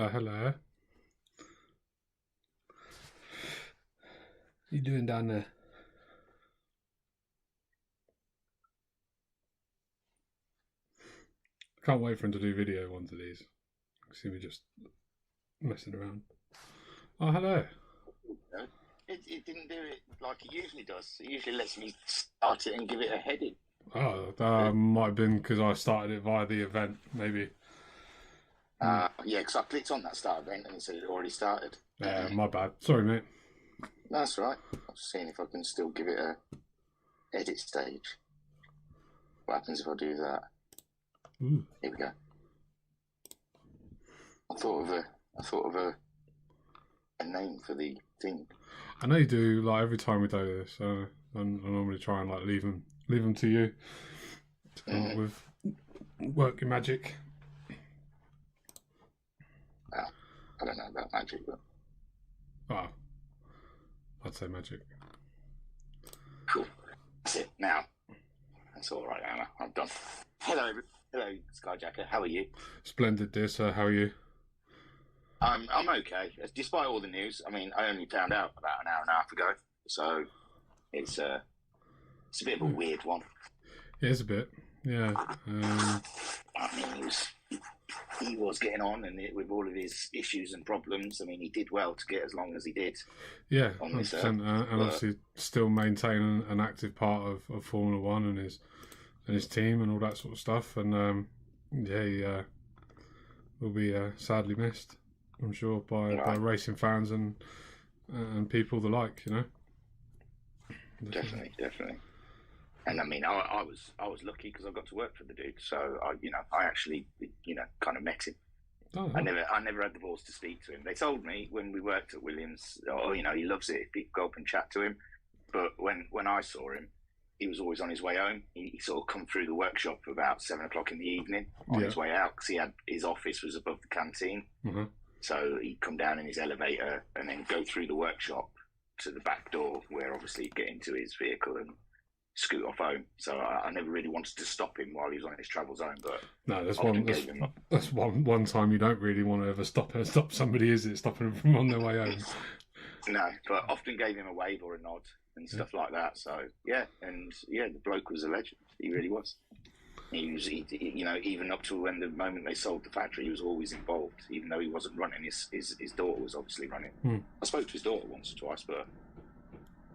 Hello. What you doing down there? I can't wait for him to do video ones of these. See me just messing around. Oh, hello. It didn't do it like it usually does. It usually lets me start it and give it a heading. Oh, that might have been because I started it via the event, maybe. Yeah, because I clicked on that start event and it said it already started. My bad. Sorry, mate. That's right. I'm just seeing if I can still give it a edit stage. What happens if I do that? Ooh. Here we go. I thought of a name for the thing. I know you do. Like every time we do this, I normally try and like leave them to you to come up with work your magic. Well, I don't know about magic, but I'd say magic. Cool. That's it. Now, that's all right, Anna. I'm done. Hello, Skyjacker. How are you? Splendid, dear sir. How are you? I'm okay. Despite all the news, I mean, I only found out about an hour and a half ago, so it's a bit of a weird one. It is a bit, yeah. I mean, he was getting on, and with all of his issues and problems, I mean, he did well to get as long as he did. Yeah, 100%, and obviously still maintain an active part of Formula One and his team and all that sort of stuff. And he will be sadly missed, I'm sure, by racing fans and people the like, you know. Definitely. And I mean, I was lucky because I got to work for the dude, so I actually kind of met him. Oh. I never had the balls to speak to him. They told me when we worked at Williams, he loves it if people go up and chat to him. But when I saw him, he was always on his way home. He sort of come through the workshop about 7 o'clock in the evening on his way out because his office was above the canteen. Mm-hmm. So he'd come down in his elevator and then go through the workshop to the back door where obviously he'd get into his vehicle and scoot off home. So I never really wanted to stop him while he was on his travels home. But no, that's one time you don't really want to ever stop somebody, is it? Stopping them from on their way home. No, but often gave him a wave or a nod and stuff like that. So the bloke was a legend. He really was. He was, even up to when the moment they sold the factory, he was always involved, even though he wasn't running. His daughter was obviously running. I spoke to his daughter once or twice, but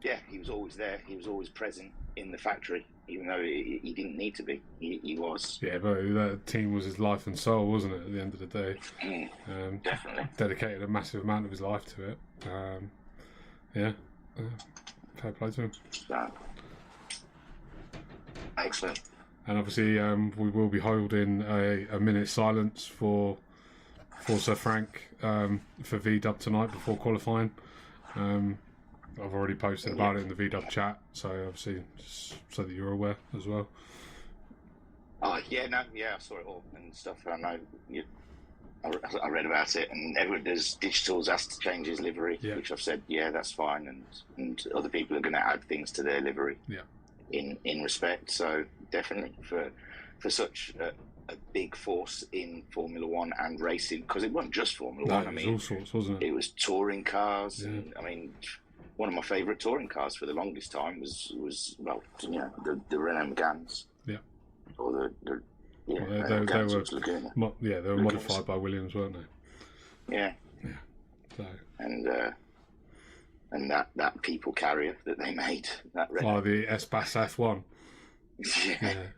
yeah, he was always there. He was always present in the factory, even though he didn't need to be. He was. Yeah, but that team was his life and soul, wasn't it? At the end of the day, definitely dedicated a massive amount of his life to it. Fair play to him. Excellent. And obviously, we will be holding a minute's silence for Sir Frank for VDub tonight before qualifying. I've already posted about it in the VDub chat, so obviously, just so that you're aware as well. I saw it all and stuff. I know. I read about it, and everyone does. Digital's asked to change his livery, which I've said, that's fine, and other people are going to add things to their livery. Yeah. In respect, so definitely for such a big force in Formula One and racing, because it wasn't just Formula One. I mean, all sorts, wasn't it? It was touring cars, and I mean, one of my favourite touring cars for the longest time was the Renault Megans. Yeah. Or they were modified by Williams, weren't they? Yeah. Yeah. So. And that people carrier that they made, that Renault. Oh, the S-Bass F1. Yeah.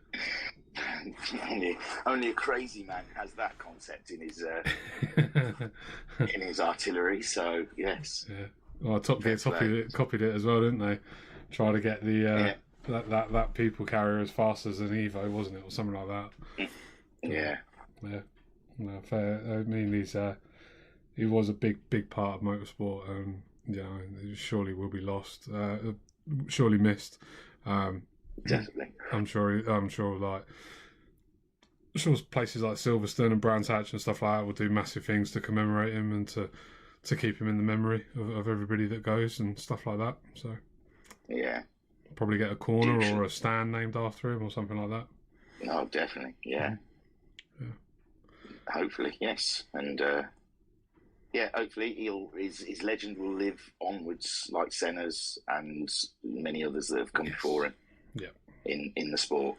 Only a crazy man has that concept in his in his artillery. So yes. Yeah. Well, Top Gear copied it as well, didn't they? Try to get the that people carrier as fast as an Evo, wasn't it, or something like that? Yeah. Yeah. No, fair. I mean, he was a big part of motorsport. Surely will be lost. Surely missed. Definitely. I'm sure. Like, places like Silverstone and Brands Hatch and stuff like that will do massive things to commemorate him and to keep him in the memory of everybody that goes and stuff like that. So. Yeah. Probably get a corner or a stand named after him or something like that. No, definitely. Yeah. Yeah. Hopefully, yes, and yeah, hopefully his legend will live onwards like Senna's and many others that have come before him. Yeah. In the sport.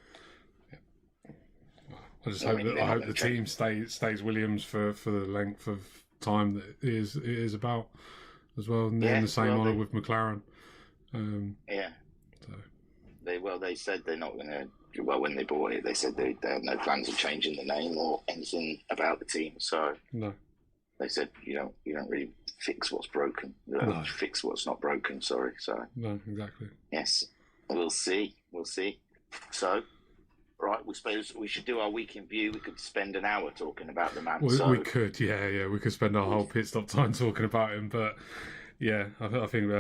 I just hope the team stays Williams for the length of time that it is about as well. And in the same honour with McLaren. So. They said they're not going to. Well, when they bought it, they said they had no plans of changing the name or anything about the team. So no, they said you don't really fix what's broken. Fix what's not broken. Sorry. So no, exactly. Yes, we'll see. So. Right, we suppose we should do our week in view. We could spend an hour talking about the man. We could, yeah. We could spend our whole pit stop time talking about him, but yeah, I think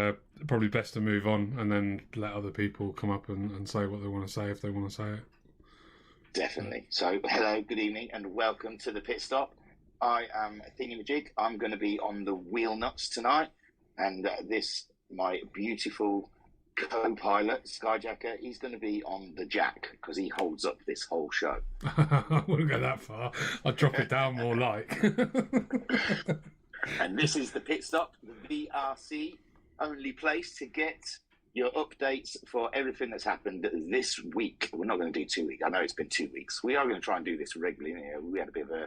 probably best to move on and then let other people come up and say what they want to say if they want to say it. Definitely. So, hello, good evening, and welcome to the pit stop. I am Thingy-Majig. I'm going to be on the wheel nuts tonight, and my beautiful co-pilot Skyjacker, he's going to be on the jack because he holds up this whole show. I wouldn't go that far. I'd drop it down more like. And this is the pit stop, the VRC only place to get your updates for everything that's happened this week. We're not going to do 2 weeks. I know it's been 2 weeks. We are going to try and do this regularly. We had a bit of a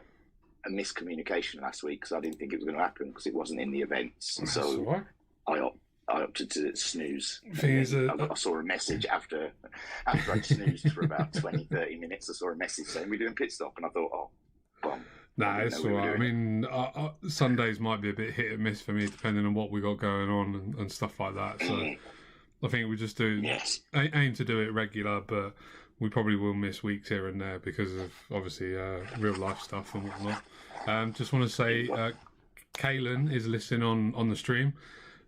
miscommunication last week because I didn't think it was going to happen because it wasn't in the events. That's so all right. I opted to snooze. I saw a message after I'd snoozed for about 20, 30 minutes. I saw a message saying we're doing pit stop, and I thought, oh, bomb. Nah, it's all right. I mean, Sundays might be a bit hit and miss for me, depending on what we got going on and stuff like that. So I think we just aim to do it regular, but we probably will miss weeks here and there because of obviously real life stuff and whatnot. Just want to say, Kaylin is listening on the stream.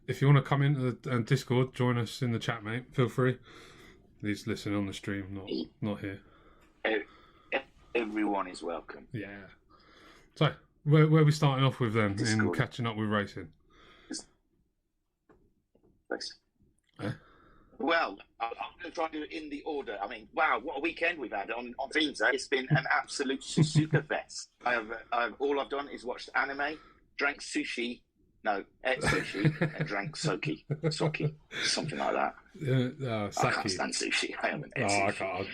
If you want to come into the Discord, join us in the chat, mate. Feel free. He's listening on the stream, not here. Everyone is welcome. Yeah. So, where are we starting off with then Discord. in catching up with racing? Thanks. Well, I'm going to try to do it in the order. I mean, wow, what a weekend we've had on Teams. It's been an absolute super fest. All I've done is watched anime, drank sushi. No, ate sushi and drank soki, something like that. Sake. I can't stand sushi. I haven't ate sushi. I can't.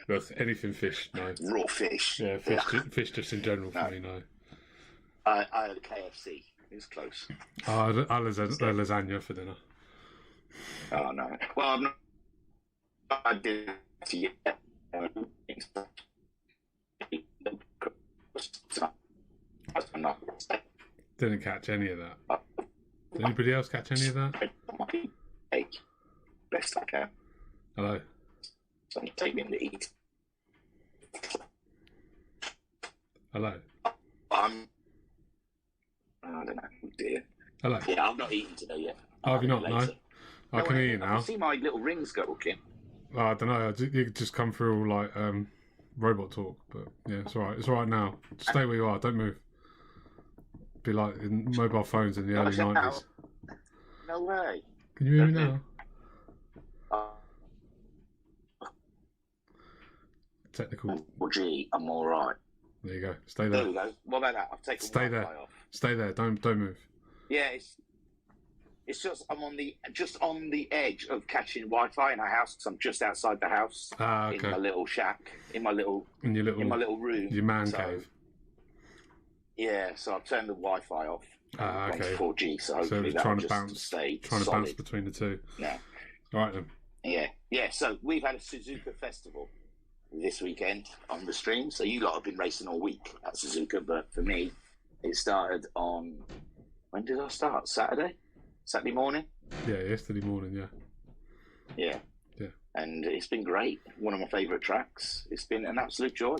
Look, anything fish, no. Raw fish. Yeah, fish just in general for me, no. I had a KFC. It was close. I had lasagna for dinner. Oh, no. Well, I'm not... I did yet. I'm not... Didn't catch any of that. Did anybody else catch any of that? Best I can. Hello. So take me to eat. Hello. I don't know. Oh dear. Hello. Yeah, I've not eaten today yet. Oh, have you not? No. I can hear you now. I see my little rings go, Kim. Oh, I don't know. You just come through all like robot talk, but yeah, it's all right. It's all right now. Stay where you are. Don't move. Be like in mobile phones in the early 90s. No way. Can you hear me now? Technical. Well, gee, I'm all right. There you go. Stay there. There we go. What about that? I've taken Stay there. off. Stay there. Don't move. Yeah, it's just I'm on the edge of catching Wi-Fi in our house because I'm just outside the house okay. in my little shack, in my little room, your man cave. Yeah, so I've turned the Wi-Fi off. Okay. 4G, so hopefully that'll just stay solid. To bounce between the two. Yeah. All right then. Yeah. So we've had a Suzuka festival this weekend on the stream. So you lot have been racing all week at Suzuka, but for me, it started on. When did I start? Saturday morning. Yeah, yesterday morning. Yeah. And it's been great. One of my favourite tracks. It's been an absolute joy.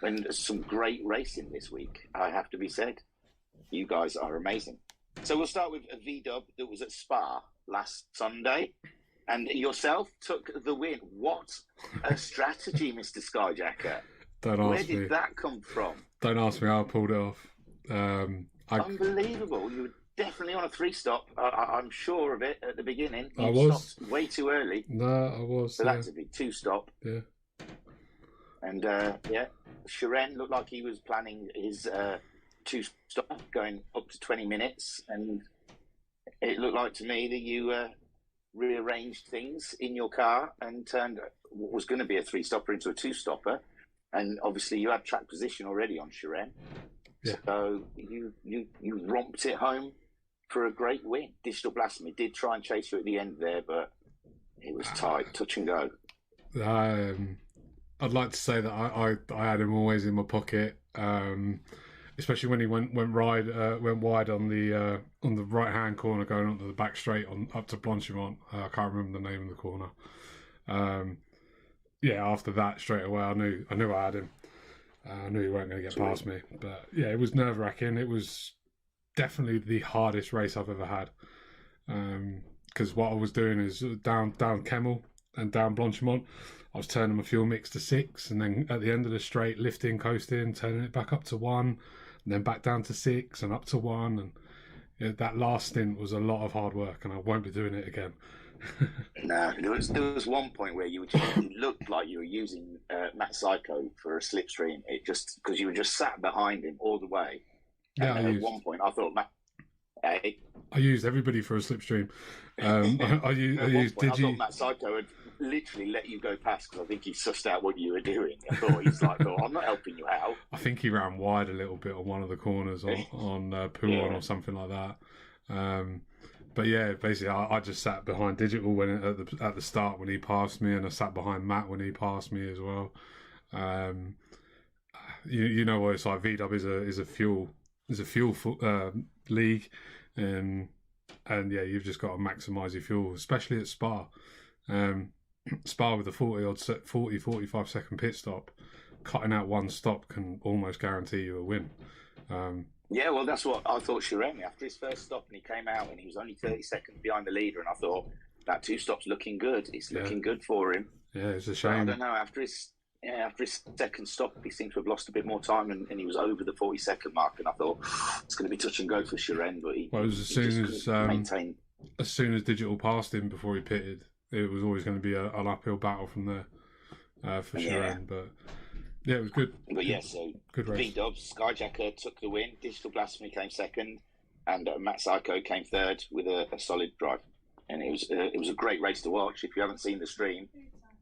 And some great racing this week, I have to be said. You guys are amazing. So we'll start with a V-dub that was at Spa last Sunday. And yourself took the win. What a strategy, Mr. Skyjacker. Where did that come from? Don't ask me how I pulled it off. Unbelievable. You were definitely on a 3-stop. I'm sure of it at the beginning. I was. Stopped way too early. No, I was. So that to be 2-stop. Yeah. And, Shiren looked like he was planning his two-stop going up to 20 minutes, and it looked like to me that you rearranged things in your car and turned what was going to be a three-stopper into a two-stopper. And obviously you had track position already on Shiren. Yeah. So you romped it home for a great win. Digital Blasphemy did try and chase you at the end there, but it was tight, touch and go. I'd like to say that I had him always in my pocket, especially when he went wide on the right hand corner going onto the back straight up to Blanchimont. I can't remember the name of the corner. After that straight away, I knew I had him. I knew he weren't going to get past me. But yeah, it was nerve wracking. It was definitely the hardest race I've ever had. Because what I was doing is down Kemmel and down Blanchimont, I was turning my fuel mix to 6, and then at the end of the straight, lifting, coasting, turning it back up to 1, and then back down to 6 and up to 1. And that last stint was a lot of hard work, and I won't be doing it again. No, there was one point where you looked like you were using Matt Psycho for a slipstream. It just because you were just sat behind him all the way. Yeah, at one point I thought Matt. I used everybody for a slipstream. I thought Matt Psycho had literally let you go past because I think he sussed out what you were doing. I thought he's like, "Oh, I'm not helping you out." I think he ran wide a little bit on one of the corners on Pouon or something like that. But yeah, basically, I just sat behind Digital when at the start when he passed me, and I sat behind Matt when he passed me as well. You know what it's like. VW is a fuel league, and yeah, you've just got to maximise your fuel, especially at Spa. Spa with a 45 second pit stop, cutting out one stop can almost guarantee you a win. Yeah, well, that's what I thought Shiren, after his first stop, and he came out and he was only 30 seconds behind the leader, and I thought, that 2 stop's looking good. It's looking good for him. Yeah, it's a shame. But I don't know, after his second stop, he seemed to have lost a bit more time, and he was over the 40-second mark, and I thought, it's going to be touch and go for Shiren, but it was as soon as Digital passed him before he pitted, it was always going to be an uphill battle from there for Shiren, but... Yeah, it was good. But yeah, so good race. V-Dubs, Skyjacker took the win, Digital Blasphemy came second, and Matt Psycho came third with a solid drive. And it was a great race to watch. If you haven't seen the stream,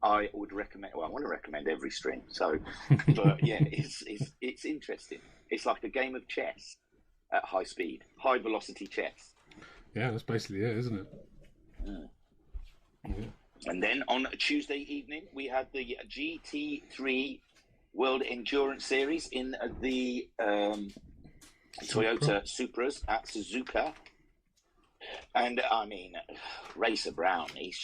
I would recommend. Well, I want to recommend every stream. So, but yeah, it's interesting. It's like a game of chess at high speed, high velocity chess. Yeah, that's basically it, isn't it? Yeah. And then on Tuesday evening, we had the GT3 World Endurance Series in the Toyota Supras at Suzuka. And I mean, Racer Brown, he's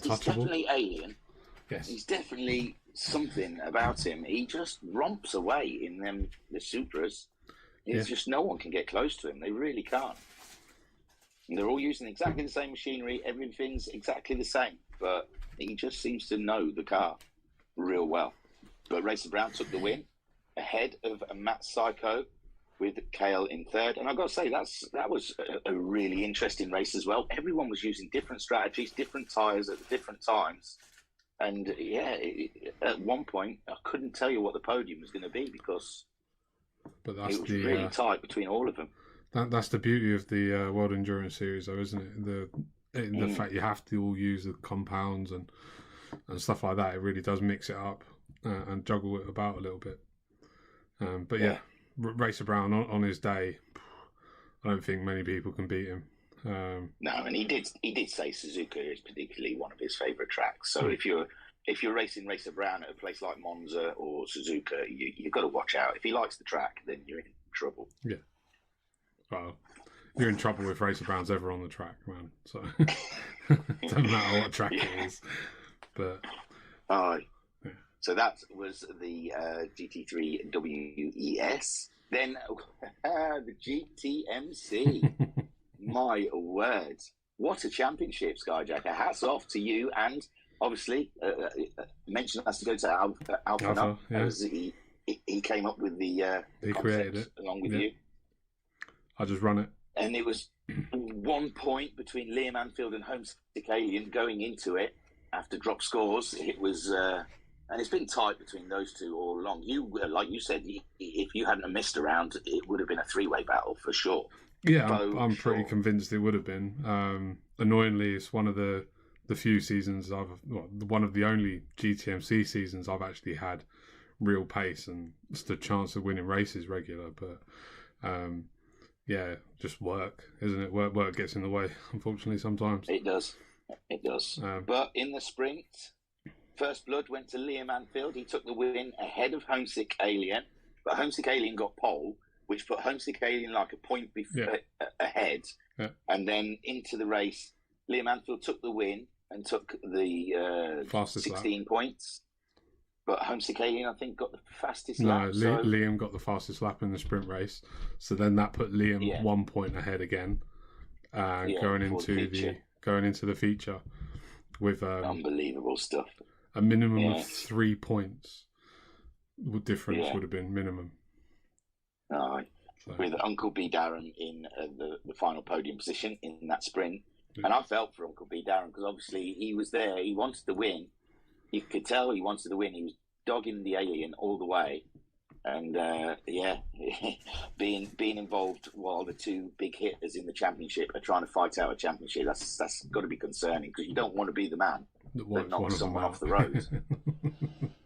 definitely alien. Yes. He's definitely something about him. He just romps away in the Supras. It's just no one can get close to him. They really can't. And they're all using exactly the same machinery. Everything's exactly the same. But he just seems to know the car real well. But Racer Brown took the win ahead of Matt Psycho with Kale in third. And I've got to say, that was a really interesting race as well. Everyone was using different strategies, different tyres at different times. And yeah, at one point, I couldn't tell you what the podium was going to be because it was really tight between all of them. That's the beauty of the World Endurance Series, though, isn't it? The fact you have to all use the compounds and stuff like that. It really does mix it up and juggle it about a little bit. But yeah, Racer Brown on his day, I don't think many people can beat him. No, and he did say Suzuka is particularly one of his favourite tracks. So if you're racing Racer Brown at a place like Monza or Suzuka, you've got to watch out. If he likes the track, then you're in trouble. Yeah. Well, you're in trouble if Racer Brown's ever on the track, man. So doesn't matter what track it is. But so that was the GT3 WES. Then the GTMC. My word, what a championship, Skyjacker! Hats off to you, and obviously mention has to go to Alpha as he came up with the he created it along with you. I just run it. And it was 1 point between Liam Anfield and Homesick Alien going into it after drop scores. It was And it's been tight between those two all along. Like you said, if you hadn't missed a round, it would have been a three-way battle for sure. Yeah, I'm pretty convinced it would have been. Annoyingly, it's one of the few seasons one of the only GTMC seasons I've actually had real pace and just a chance of winning races regular. But yeah, just work, isn't it? Work gets in the way, unfortunately, sometimes. It does. But in the sprint, First Blood went to Liam Anfield. He took the win ahead of Homesick Alien, but Homesick Alien got pole, which put Homesick Alien like a point ahead. Yeah. And then into the race, Liam Anfield took the win and took the 16 points. But Homesick Alien, I think, got the fastest lap. No, Liam got the fastest lap in the sprint race. So then that put Liam 1 point ahead again, going into the feature with unbelievable stuff. A minimum of 3 points. The difference would have been minimum. With Uncle B Darren in the final podium position in that sprint. Yeah. And I felt for Uncle B Darren because obviously he was there. He wanted to win. You could tell he wanted to win. He was dogging the Alien all the way. And being involved while the two big hitters in the championship are trying to fight out a championship, that's got to be concerning because you don't want to be the man that knocks someone off the road.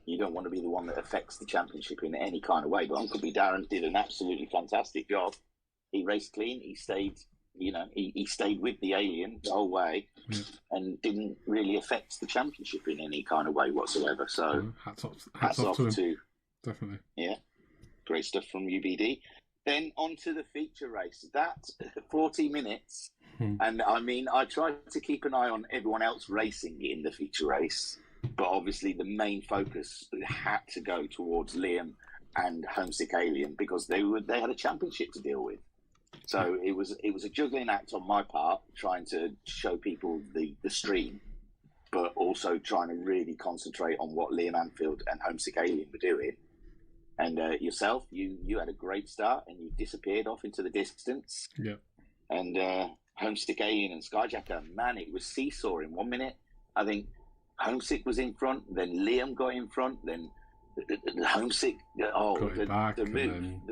You don't want to be the one that affects the championship in any kind of way. But Uncle B Darren did an absolutely fantastic job. He raced clean. He stayed, he stayed with the Alien the whole way, and didn't really affect the championship in any kind of way whatsoever. So hats off to definitely. Yeah, great stuff from UBD. Then on to the feature race. That 40 minutes, and I mean, I tried to keep an eye on everyone else racing in the feature race. But obviously the main focus had to go towards Liam and Homesick Alien because they had a championship to deal with. So it was a juggling act on my part, trying to show people the stream, but also trying to really concentrate on what Liam Anfield and Homesick Alien were doing. And yourself, you had a great start and you disappeared off into the distance. Yeah. And Homesick Alien and Skyjacker, man, it was seesawing. 1 minute, I think Homesick was in front, then Liam got in front, then the Homesick. The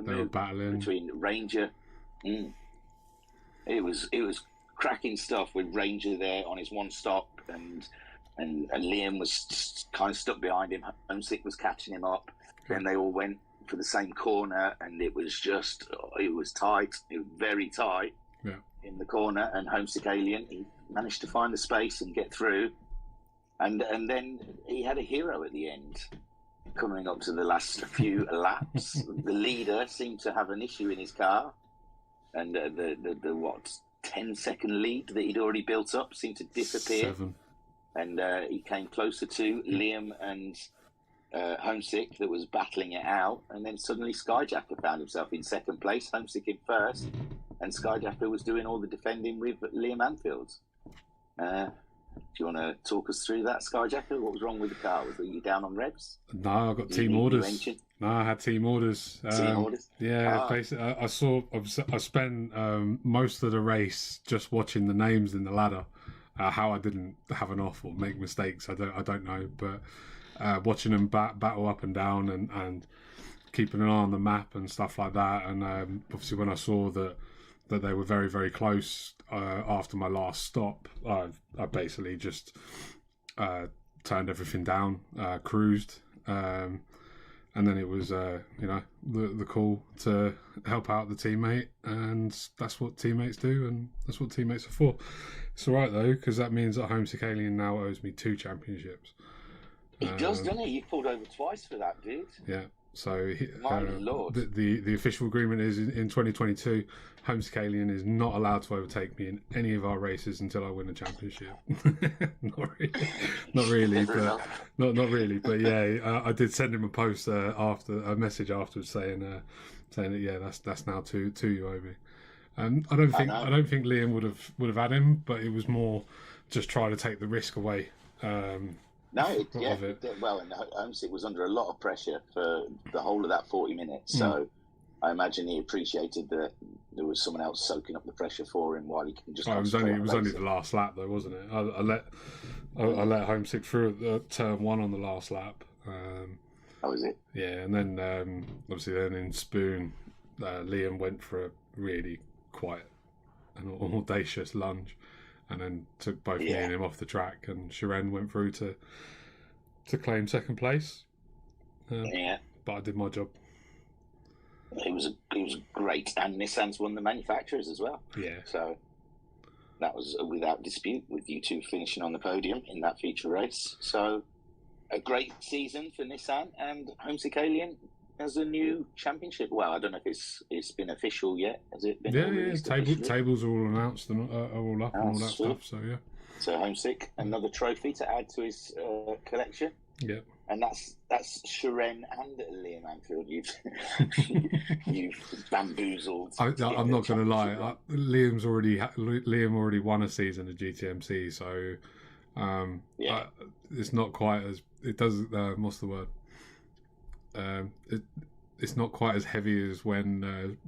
move battling between Ranger. It was cracking stuff with Ranger there on his one stop, and Liam was just kind of stuck behind him. Homesick was catching him up. Then they all went for the same corner, and it was tight. It was very tight in the corner, and Homesick Alien, he managed to find the space and get through. And then he had a hero at the end, coming up to the last few laps. The leader seemed to have an issue in his car, and the 10-second lead that he'd already built up seemed to disappear. 7. And he came closer to Liam and Homesick that was battling it out, and then suddenly Skyjacker found himself in second place, Homesick in first, and Skyjacker was doing all the defending with Liam Anfield. Do you want to talk us through that, Skyjacker? What was wrong with the car? Was you down on revs? No, I got team orders. No, I had team orders. Team orders? Yeah, basically, I spent most of the race just watching the names in the ladder. How I didn't have an off or make mistakes, I don't know. But watching them battle up and down and keeping an eye on the map and stuff like that. And obviously, when I saw that they were very, very close after my last stop, I basically just turned everything down, cruised, and then it was the call to help out the teammate, and that's what teammates do, and that's what teammates are for. It's all right though, because that means that Homesick Alien now owes me 2 championships. He does, doesn't he? You pulled over twice for that, dude. Yeah. So Lord. The official agreement is in 2022, Homesick Alien is not allowed to overtake me in any of our races until I win a championship. not really, but yeah, I did send him a post a message afterwards saying that that's now two you owe me. I don't think Liam would have had him, but it was more just trying to take the risk away. Well, and Homesick was under a lot of pressure for the whole of that 40 minutes, so I imagine he appreciated that there was someone else soaking up the pressure for him while he can just. It was only the last lap though, wasn't it? I let Homesick through at turn 1 on the last lap, Oh, is it? Yeah, and then obviously then in Spoon, Liam went for a really quite an audacious lunge, and then took both me and him off the track, and Shiren went through to claim second place. But I did my job. It was great, and Nissan's won the manufacturers as well. Yeah. So that was without dispute, with you two finishing on the podium in that feature race. So a great season for Nissan, and Homesick Alien has a new championship. Well, I don't know if it's been official yet. Has it been? Tables are all announced and are all up and all that stuff. So yeah. So Homesick, another trophy to add to his collection. Yeah. And that's Shiren and Liam Anfield. You've bamboozled. I'm not going to lie. Liam already won a season of GTMC, so it's not quite as it does. What's the word? It's not quite as heavy as when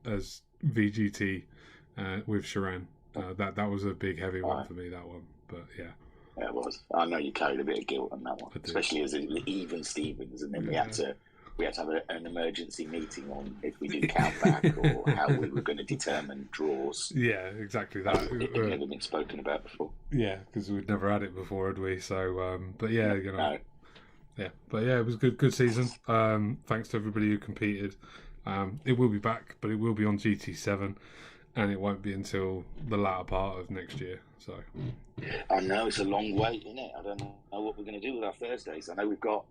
as VGT with Shiren. That was a big heavy one for me. That one, but yeah. Yeah, it was. I know you carried a bit of guilt on that one, especially as even Stevens, and then we had to have an emergency meeting on if we did count back or how we were going to determine draws. Yeah, exactly that. It had never been spoken about before. Yeah, because we'd never had it before, had we? So, but yeah, you know, no. Yeah, but yeah, it was a good season. Thanks to everybody who competed. It will be back, but it will be on GT7. And it won't be until the latter part of next year. So I know it's a long wait, isn't it? I don't know what we're going to do with our Thursdays. I know we've got.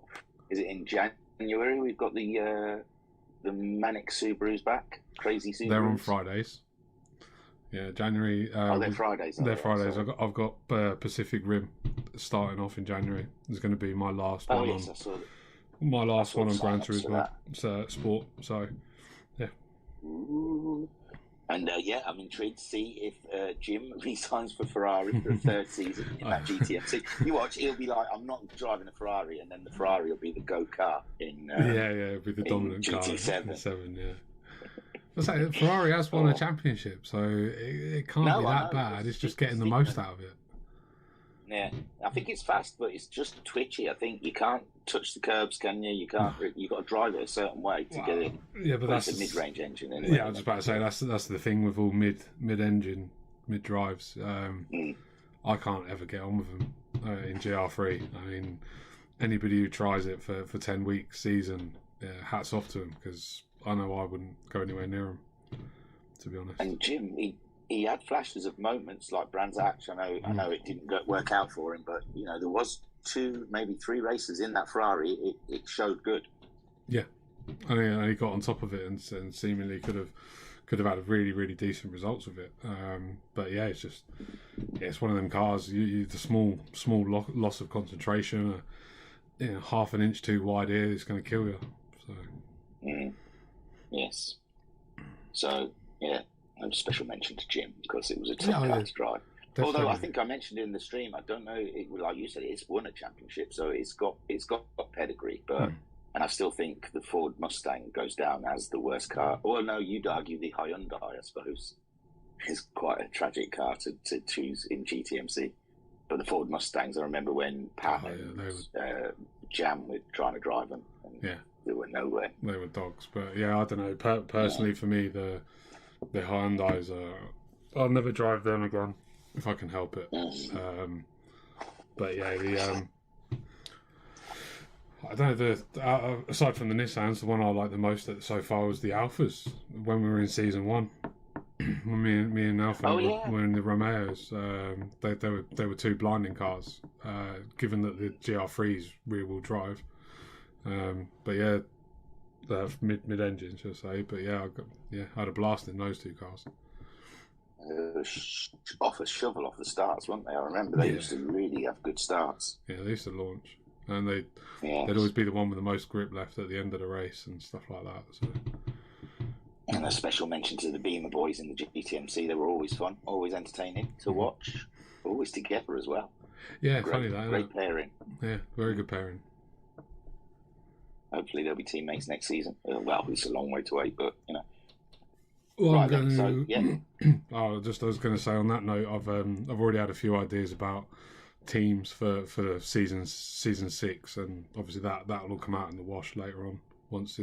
Is it in January? We've got the Manic Subarus back. Crazy Subarus. They're on Fridays. Yeah, January. They're Fridays. They're Fridays. I've got Pacific Rim starting off in January. It's going to be my last one. Yes, I saw it. My last one on Gran Turismo Sport. So yeah. Ooh. And I'm intrigued to see if Jim resigns for Ferrari for a third season in that GTMC. You watch, he'll be like, I'm not driving a Ferrari, and then the Ferrari will be the go-kart in it'll be the dominant car. GT7. Yeah. Ferrari has won a championship, so it can't be that bad. It's just getting the most out of it. Yeah, I think it's fast, but it's just twitchy. I think you can't touch the curbs, can you? You can't. You've got to drive it a certain way to get it. Yeah, but that's a mid-range engine. Anyway, yeah, I was just about to say that's the thing with all mid-engine, mid-drives. I can't ever get on with them in GR3. I mean, anybody who tries it for 10 weeks season, hats off to them, because I know I wouldn't go anywhere near them, to be honest. And Jim, he had flashes of moments like Brands Hatch. I know it didn't work out for him, but you know there was 2, maybe 3 races in that Ferrari. It showed good. Yeah, and he got on top of it and seemingly could have had really, really decent results with it. But yeah, it's one of them cars. The small loss of concentration, half an inch too wide here is going to kill you. So yes. So yeah. A special mention to Jim because it was a tough car to drive. Definitely. Although I think I mentioned in the stream, I don't know. Like you said, it's won a championship, so it's got pedigree. But and I still think the Ford Mustang goes down as the worst car. Well, no, you'd argue the Hyundai, I suppose, is quite a tragic car to choose in GTMC. But the Ford Mustangs, I remember when Pat and Jam were trying to drive them, and they were nowhere. They were dogs. But yeah, I don't know. Personally, for me, the Hyundais I'll never drive them again if I can help it. But yeah, I don't know. Aside from the Nissans, the one I like the most so far was the Alphas. When we were in season 1, when me and Alpha were in the Romeos, they were 2 blinding cars. Given that the GR3's rear-wheel drive, but yeah. Mid engine, should I say? But yeah, I had a blast in those 2 cars. Off a shovel off the starts, weren't they? I remember they used to really have good starts. Yeah, they used to launch, and they'd always be the one with the most grip left at the end of the race and stuff like that. So. And a special mention to the Beamer boys in the GTMC. They were always fun, always entertaining to watch, always together as well. Yeah, funny that. Great pairing. Yeah, very good pairing. Hopefully they'll be teammates next season. Well, it's a long way to wait, but you know. Well, right, I was going to say on that note, I've already had a few ideas about teams for season 6, and obviously that'll all come out in the wash later on once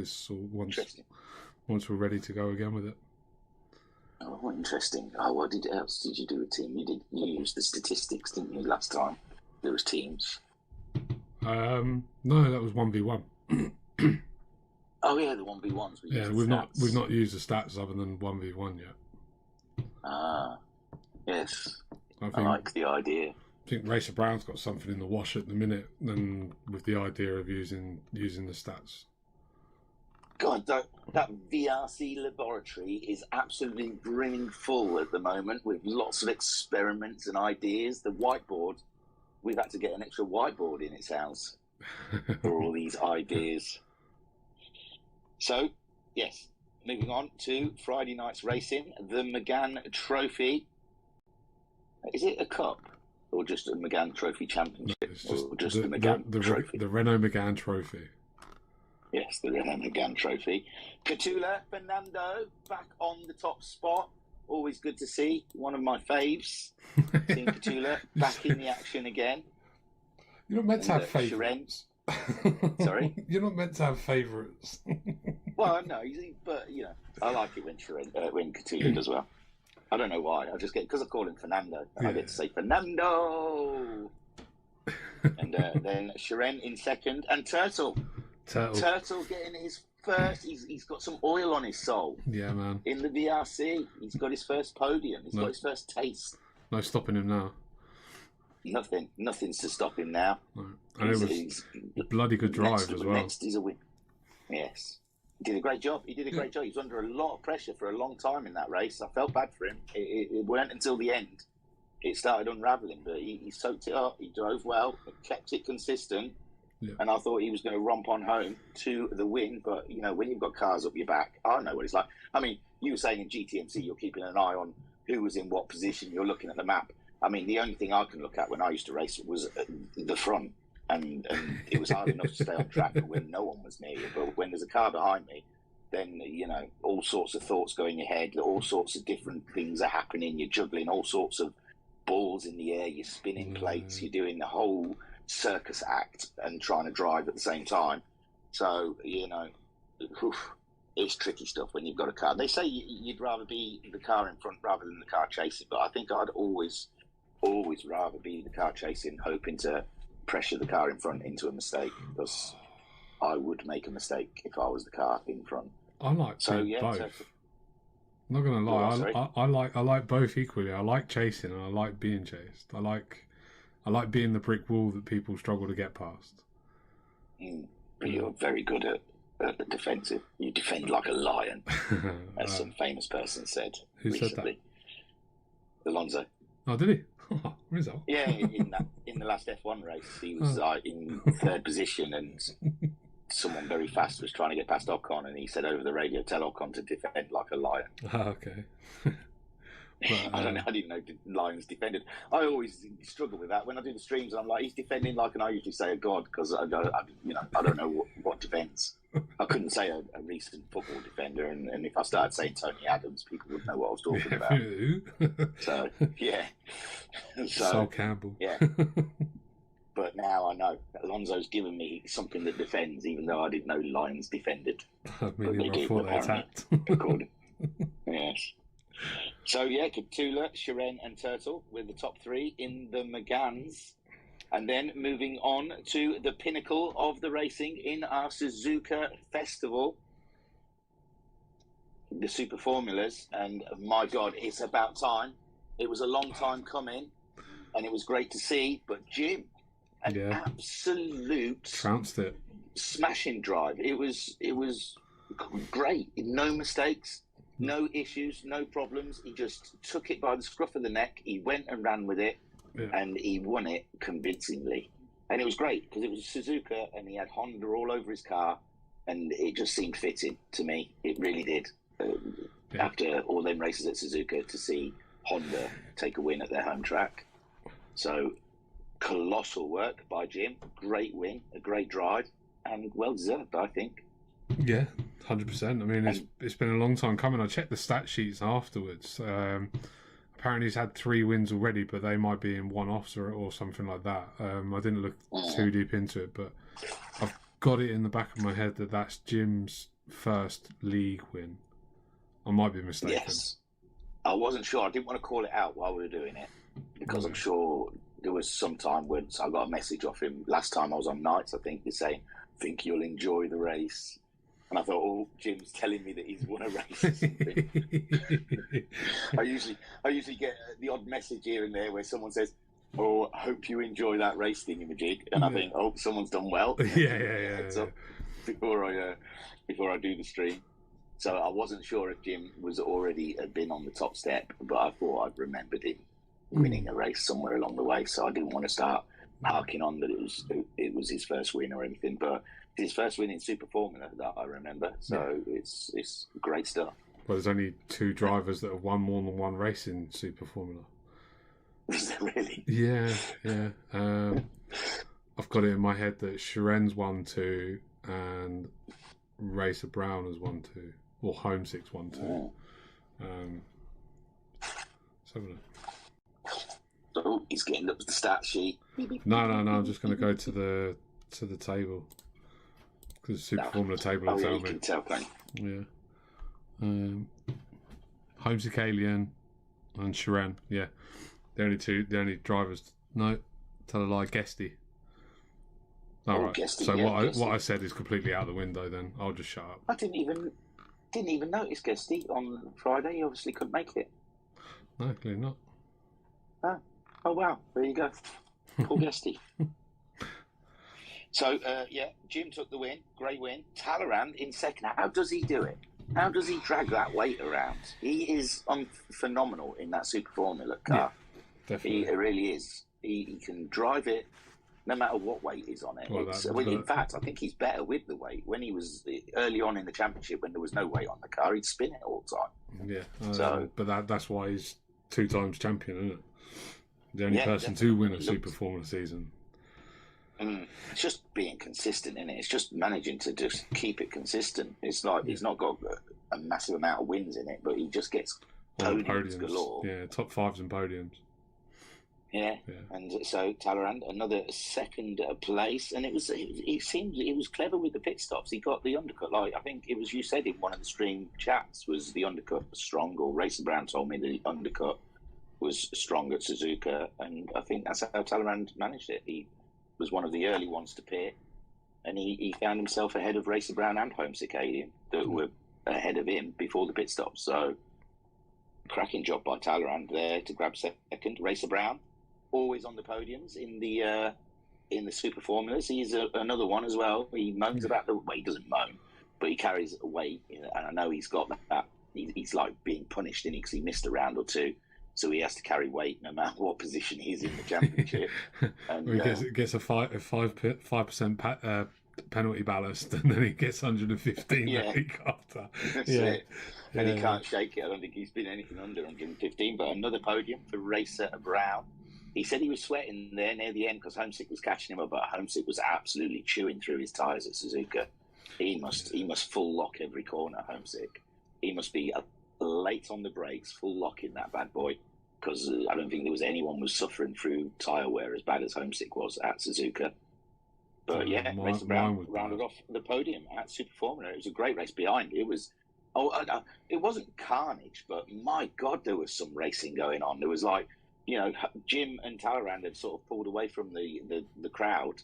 we're ready to go again with it. Oh, interesting. Oh, what else did you do with team? You used the statistics, didn't you, last time? There was teams. No, that was 1v1. Oh yeah, the 1v1s. We've not used the stats other than 1v1 yet. Ah, yes. I like the idea. I think Racer Brown's got something in the wash at the minute, and with the idea of using the stats. God, that VRC laboratory is absolutely brimming full at the moment with lots of experiments and ideas. The whiteboard, we've had to get an extra whiteboard in its house for all these ideas. So, yes, moving on to Friday night's racing, the McGann Trophy. Is it a cup or just a McGann Trophy Championship? No, or just the McGann Trophy? The Renault McGann Trophy. Yes, the Renault McGann Trophy. Catula Fernando back on the top spot. Always good to see. One of my faves. Seeing Catula back in the action again. You're not meant to have favourites. Sorry? You're not meant to have favourites. Well, no, but, I like it when Catula does well. I don't know why. I just get, because I call him Fernando. And I get to say, Fernando! And then Shiren in second. And Turtle getting his first. He's got some oil on his soul. Yeah, man. In the VRC, he's got his first podium. He's got his first taste. No stopping him now. Nothing's to stop him now. No. And it was a bloody good drive as well. Next is a win. Yes, he did a great job. He was under a lot of pressure for a long time in that race. I felt bad for him. It weren't until the end it started unravelling, but he soaked it up. He drove well, kept it consistent. Yeah. And I thought he was going to romp on home to the win. But, when you've got cars up your back, I know what it's like. I mean, you were saying in GTMC you're keeping an eye on who was in what position. You're looking at the map. I mean, the only thing I can look at when I used to race was the front. And it was hard enough to stay on track when no one was near you. But when there's a car behind me, then, all sorts of thoughts go in your head. All sorts of different things are happening. You're juggling all sorts of balls in the air. You're spinning plates. You're doing the whole circus act and trying to drive at the same time. So, it's tricky stuff when you've got a car. They say you'd rather be the car in front rather than the car chasing, but I think I'd always rather be the car chasing, hoping to pressure the car in front into a mistake, because I would make a mistake if I was the car in front. I like both. I'm not going to lie, I like both equally. I like chasing and I like being chased. I like being the brick wall that people struggle to get past. But you're very good at the defensive. You defend like a lion, as some famous person said. Who recently. said that? Alonso. Oh, did he? Result. Yeah, in the last F1 race, he was in third position, and someone very fast was trying to get past Ocon, and he said over the radio, "Tell Ocon to defend like a lion." Okay. But, I didn't know lions defended. I always struggle with that when I do the streams. I'm like, he's defending like, and I usually say a god, because I don't know what defends. I couldn't say a recent football defender, and if I started saying Tony Adams, people wouldn't know what I was talking about. So yeah, Sol Campbell. Yeah. But now I know Alonso's given me something that defends, even though I didn't know lions defended. I thought they attacked. Yes. So yeah, Catula, Shiren and Turtle with the top three in the McGanns. And then moving on to the pinnacle of the racing in our Suzuka Festival, the Super Formulas. And my God, it's about time. It was a long time coming, and it was great to see. But Jim, absolute trounced it, smashing drive. It was great. No mistakes. No issues, no problems. He just took it by the scruff of the neck. He went and ran with it, and he won it convincingly. And it was great because it was Suzuka, and he had Honda all over his car, and it just seemed fitting to me. It really did. After all them races at Suzuka, to see Honda take a win at their home track. So, colossal work by Jim. Great win, a great drive, and well deserved, I think. Yeah, 100%. I mean, it's been a long time coming. I checked the stat sheets afterwards. I apparently he's had 3 wins already, but they might be in one-offs or something like that. I didn't look too deep into it, but I've got it in the back of my head that that's Jim's first league win. I might be mistaken. Yes. I wasn't sure. I didn't want to call it out while we were doing it because I'm sure there was some time when I got a message off him last time I was on nights, I think, he's saying, think you'll enjoy the race. And I thought, oh, Jim's telling me that he's won a race or something. I usually get the odd message here and there where someone says, oh, I hope you enjoy that race thingamajig. And I think, oh, someone's done well. Yeah. So before I do the stream. So I wasn't sure if Jim was already had been on the top step, but I thought I'd remembered him winning a race somewhere along the way. So I didn't want to start harking on that it was his first win or anything, but his first win in Super Formula that I remember. So it's great stuff. Well, there's only 2 drivers that have won more than 1 race in Super Formula. Is there really? Yeah. I've got it in my head that Sharen's won 2 and Racer Brown has won 2. Or Homesick's won 2. Let's have a look. Oh, he's getting up to the stat sheet. No. I'm just going to go to the table because the Super Formula table will tell me. Can tell, can you? Yeah. Homesick Alien and Sharen. Yeah, the only drivers. No, tell a lie. Guesty. All right. Guesty, so Guesty. what I said is completely out the window. Then I'll just shut up. I didn't even notice Guesty on Friday. He obviously couldn't make it. No, clearly not. Oh wow! There you go. Poor Guesty. So Jim took the win. Great win. Talleyrand in second. How does he do it? How does he drag that weight around? He is phenomenal in that Super Formula car. Yeah, definitely. He really is. He can drive it no matter what weight is on it. In fact, I think he's better with the weight. When he was early on in the championship, when there was no weight on the car, he'd spin it all the time. Yeah, but that's why he's 2 times champion, isn't it? The only person to win a Super Formula season. It's just being consistent in it. It's just managing to just keep it consistent. It's like he's not got a massive amount of wins in it, but he just gets podiums galore. Yeah, top 5s and podiums. Yeah. And so Talleyrand, another second place, and it was clever with the pit stops. He got the undercut. Like I think it was you said in one of the stream chats was the undercut was strong, or Racer Brown told me the undercut was strong at Suzuka, and I think that's how Talleyrand managed it. He was one of the early ones to pit, and he found himself ahead of Racer Brown and Homesick Alien that were ahead of him before the pit stop. So cracking job by Talleyrand there to grab second. Racer Brown always on the podiums in the Super Formulas. He's another one as well. He moans about he doesn't moan, but he carries weight, and I know he's got that. He's like being punished in it because he missed a round or 2. So he has to carry weight no matter what position he's in the championship. And he gets a 5% penalty ballast, and then he gets 115 the week after. That's it. And he can't shake it. I don't think he's been anything under 115. But another podium for Racer Brown. He said he was sweating there near the end because Homesick was catching him up, but Homesick was absolutely chewing through his tyres at Suzuka. He must full lock every corner, Homesick. He must be late on the brakes, full lock in that bad boy, because I don't think there was anyone was suffering through tyre wear as bad as Homesick was at Suzuka. But Racer Brown rounded off the podium at Super Formula. It was a great race behind. It was, it wasn't carnage, but my God, there was some racing going on. There was like, Jim and Talleyrand had sort of pulled away from the crowd,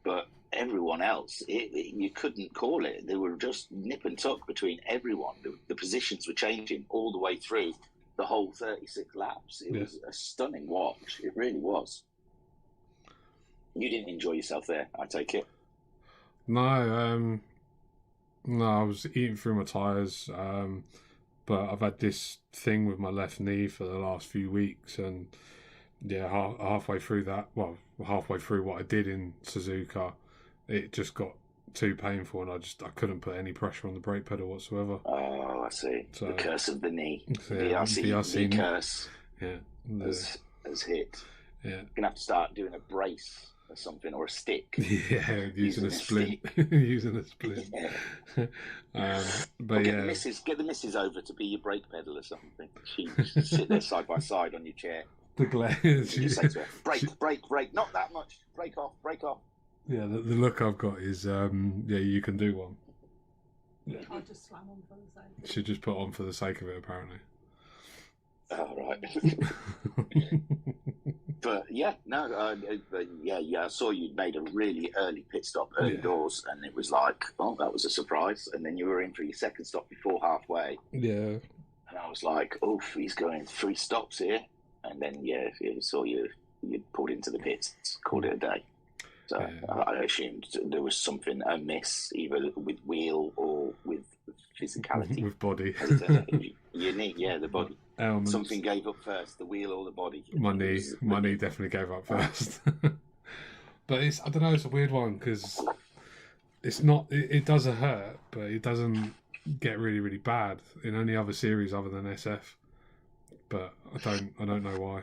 but everyone else, you couldn't call it. They were just nip and tuck between everyone. The positions were changing all the way through the whole 36 laps. It was a stunning watch. It really was. You didn't enjoy yourself there, I take it? No, I was eating through my tyres, but I've had this thing with my left knee for the last few weeks, and halfway through what I did in Suzuka, it just got too painful, and I couldn't put any pressure on the brake pedal whatsoever. Oh, I see. So, the curse of the knee. VRC knee curse. Yeah. Has hit. Yeah. You're going to have to start doing a brace, a or something, or a stick. Yeah, using a splint. Using a splint. Yeah. But get the missus over to be your brake pedal or something. She sit there side by side on your chair. The glare. You just say to her, brake, not that much. Brake off. Yeah, the look I've got is, you can do one. Yeah. I'll just slam on for the sake of it. She just put on for the sake of it, apparently. Oh, right. But yeah, no, I saw you made a really early pit stop early doors, and it was like, oh, that was a surprise. And then you were in for your second stop before halfway. Yeah. And I was like, oh, he's going 3 stops here. And then, saw you pulled into the pits, called it a day. So I assumed there was something amiss, either with wheel or with physicality. With body. Unique, the body. Elements. Something gave up first, the wheel or the body. My knee definitely gave up first. But I don't know, it's a weird one because it's not. It doesn't hurt, but it doesn't get really, really bad in any other series other than SF. But I don't know why.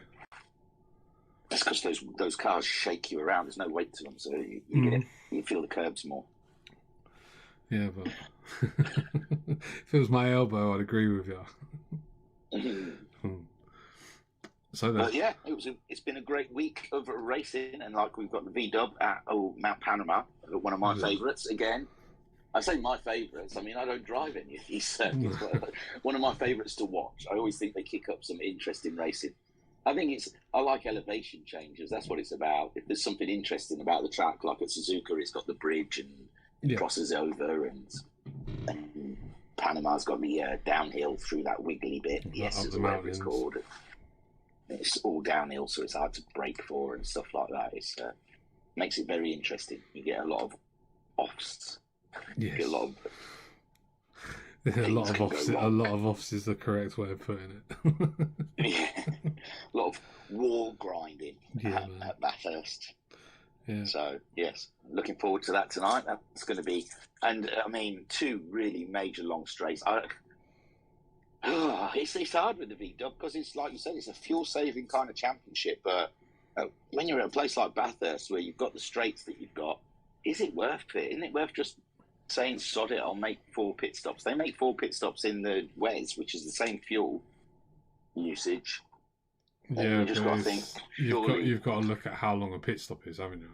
That's because those cars shake you around. There's no weight to them, so you feel the curbs more. Yeah, but if it was my elbow, I'd agree with you. It's been a great week of racing, and like we've got the V-Dub at Mount Panama, one of my favourites again. I say my favourites. I mean, I don't drive any of these circuits, but one of my favourites to watch. I always think they kick up some interesting racing. I like elevation changes. That's what it's about. If there's something interesting about the track, like at Suzuka, it's got the bridge and crosses over, and Panama's got the downhill through that wiggly bit. Yes, is whatever it's called. It's all downhill, so it's hard to brake for and stuff like that. It makes it very interesting. You get a lot of offs. Yes. You get a lot of offs is the correct way of putting it. A lot of wall grinding at Bathurst. Yeah. So yes, looking forward to that tonight. That's going to be, and I mean, 2 really major long straights. It's hard with the V-Dub because it's like you said, it's a fuel-saving kind of championship. But when you're at a place like Bathurst where you've got the straights that you've got, is it worth it? Isn't it worth just saying, sod it, I'll make 4 pit stops? They make 4 pit stops in the Wes, which is the same fuel usage. Yeah, you just got to think. You've got to look at how long a pit stop is, haven't you?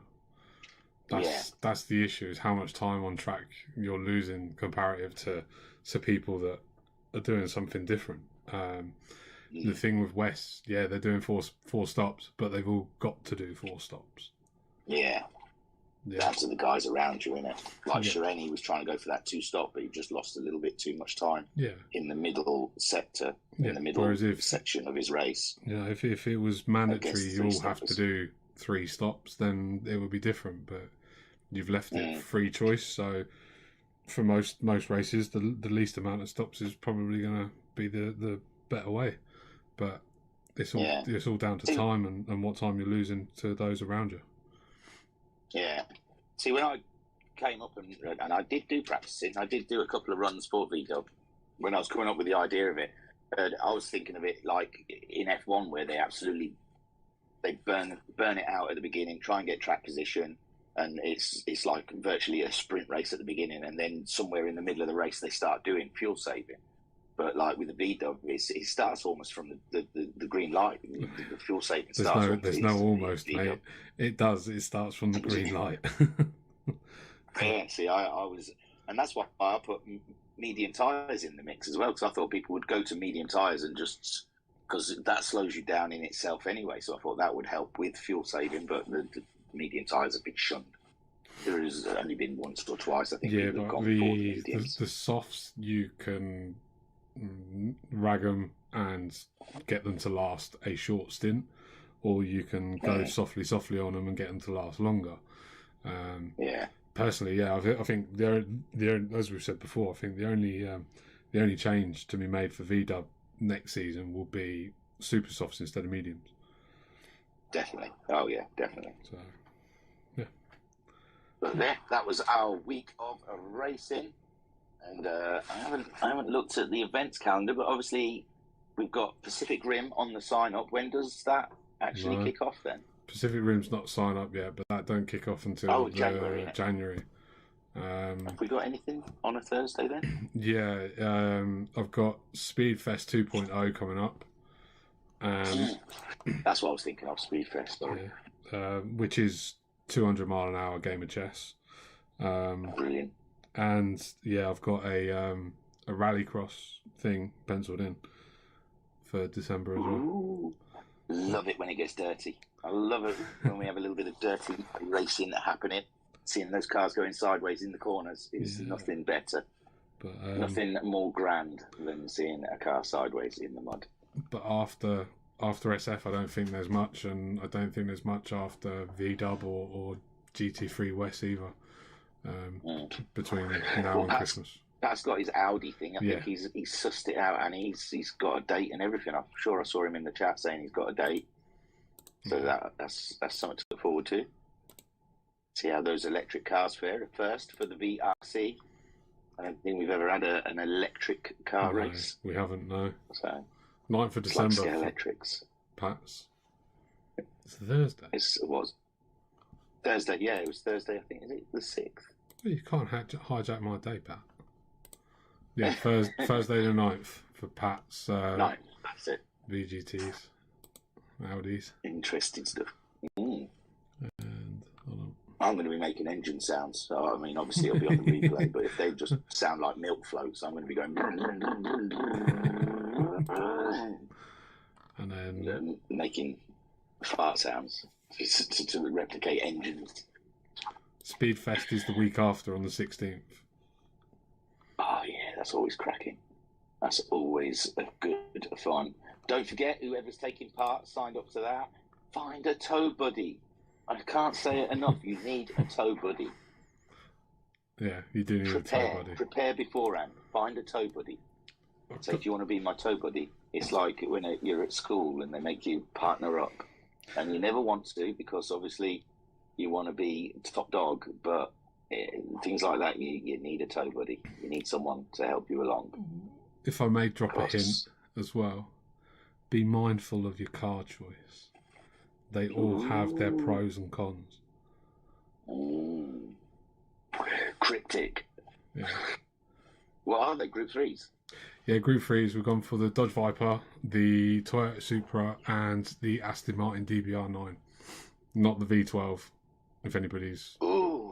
That's the issue, is how much time on track you're losing comparative to people that are doing something different. The thing with West, they're doing four stops, but they've all got to do 4 stops. Yeah. Down to the guys around you, innit? Like Shireni was trying to go for that 2 stop, but he just lost a little bit too much time in the middle sector, in the middle section of his race. Yeah, if it was mandatory, you all have to do 3 stops, then it would be different. But you've left it free choice, so for most races, the least amount of stops is probably going to be the better way. But it's all down to time and what time you're losing to those around you. Yeah. See, when I came up and I did do practicing, I did do a couple of runs for V-Dub when I was coming up with the idea of it. I was thinking of it like in F1 where they burn it out at the beginning, try and get track position, and it's like virtually a sprint race at the beginning, and then somewhere in the middle of the race they start doing fuel saving. But like with the V-Dub, it starts almost from the green light. The fuel saving starts. There's no almost, mate. It does. It starts from the green light. Yeah. See, I was, and that's why I put medium tyres in the mix as well, because I thought people would go to medium tyres and just because that slows you down in itself anyway. So I thought that would help with fuel saving, but the medium tyres have been shunned. There has only been once or twice, I think. Yeah, but the softs you can rag them and get them to last a short stint, or you can go softly on them and get them to last longer. Personally, I think the as we've said before, I think the only change to be made for V-Dub next season will be super softs instead of mediums. Definitely. Oh yeah, definitely. So yeah. But that was our week of racing. And I haven't looked at the events calendar, but obviously we've got Pacific Rim on the sign up. When does that actually kick off then? Pacific Rim's not signed up yet, but that don't kick off until January. Have we got anything on a Thursday then? Yeah, I've got Speedfest 2.0 coming up. That's what I was thinking of, Speedfest. Sorry. Yeah, which is 200 mile an hour game of chess. Brilliant. And yeah, I've got a rallycross thing penciled in for December as well. Ooh, love it when it gets dirty. I love it when we have a little bit of dirty racing happening. Seeing those cars going sideways in the corners is nothing better. But, nothing more grand than seeing a car sideways in the mud. But after SF, I don't think there's much, and I don't think there's much after VDub or GT3 West either. Between now and Christmas. That's got his Audi thing. I think he's sussed it out, and he's got a date and everything. I'm sure I saw him in the chat saying he's got a date. So that's something to look forward to. See how those electric cars fare at first for the VRC. I don't think we've ever had an electric car race. We haven't, no. So 9th of December. Like electrics. Pats. It's Thursday. It was Thursday. Yeah, it was Thursday. I think is it the 6th. Well, you can't hijack my day, Pat. Yeah, Thursday the 9th for Pat's. 9th. That's it. VGTs, Audis. Interesting stuff. And hold on. I'm going to be making engine sounds. So, I mean, obviously it'll be on the replay, but if they just sound like milk floats, I'm going to be going. And then making fart sounds to replicate engines. Speedfest is the week after on the 16th. Oh, yeah, that's always cracking. That's always a good fun. Don't forget, whoever's taking part, signed up to that, find a tow buddy. I can't say it enough. You need a tow buddy. Yeah, you do need a tow buddy. Prepare beforehand. Find a tow buddy. So if you want to be my tow buddy, it's like when you're at school and they make you partner up. And you never want to because obviously you want to be top dog, but things like that, you need a tow buddy. You need someone to help you along. If I may drop a hint as well, be mindful of your car choice. They all have their pros and cons. Cryptic. Yeah. What are they? Group 3s? Yeah, Group 3s. We've gone for the Dodge Viper, the Toyota Supra, and the Aston Martin DBR9. Not the V12, if anybody's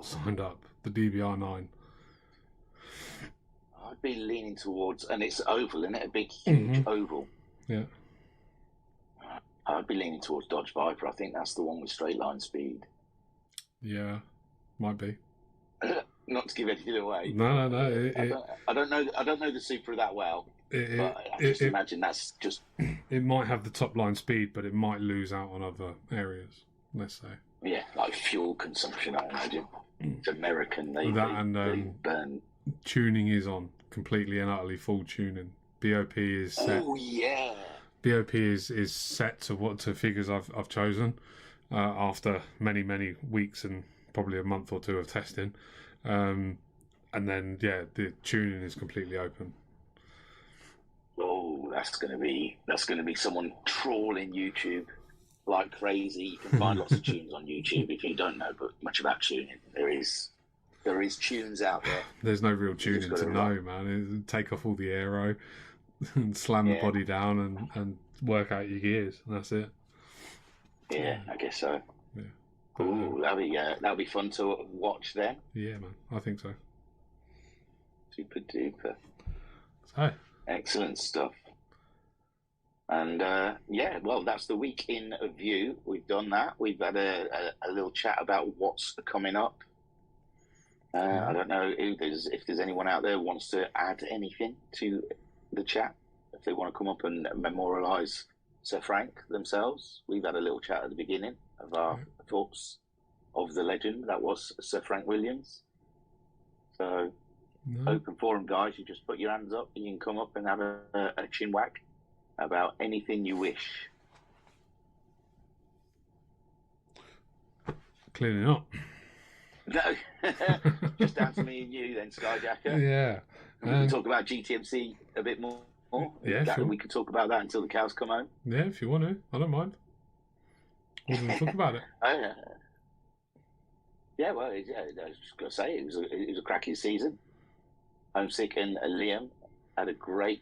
signed up. The DBR9. I'd be leaning towards, and it's oval, isn't it? A big, huge oval. Yeah. I'd be leaning towards Dodge Viper. I think that's the one with straight line speed. Yeah, might be. Not to give anything away. No. I don't know the Supra that well. But I just imagine that's just. It might have the top line speed, but it might lose out on other areas. Let's say. Yeah, like fuel consumption. I imagine it's American. They burn. Tuning is on completely and utterly full tuning. BOP is set. Oh yeah. BOP is set to figures I've chosen after many weeks and probably a month or two of testing, and then the tuning is completely open. Oh, that's gonna be someone trawling YouTube like crazy. You can find lots of tunes on YouTube if you don't know much about tuning. There is tunes out there. There's no real tuning to know, man. Take off all the aero. And slam the body down and work out your gears, and that's it. Yeah, I guess so. Yeah. Ooh, that'll be fun to watch then. Yeah, man, I think so. Super duper. So excellent stuff. And well, that's the week in view. We've done that. We've had a little chat about what's coming up. I don't know if there's anyone out there who wants to add anything to the chat, if they want to come up and memorialise Sir Frank themselves. We've had a little chat at the beginning of our thoughts of the legend that was Sir Frank Williams. So open forum, guys. You just put your hands up and you can come up and have a chin whack about anything you wish. Clearly not. No, just down to me and you then, Skyjacker. Yeah. We can talk about GTMC a bit more. Yeah, sure. We can talk about that until the cows come home. Yeah, if you want to. I don't mind. What did we talk about it? Yeah, well, I was just going to say, it was a cracking season. Homesick and Liam had a great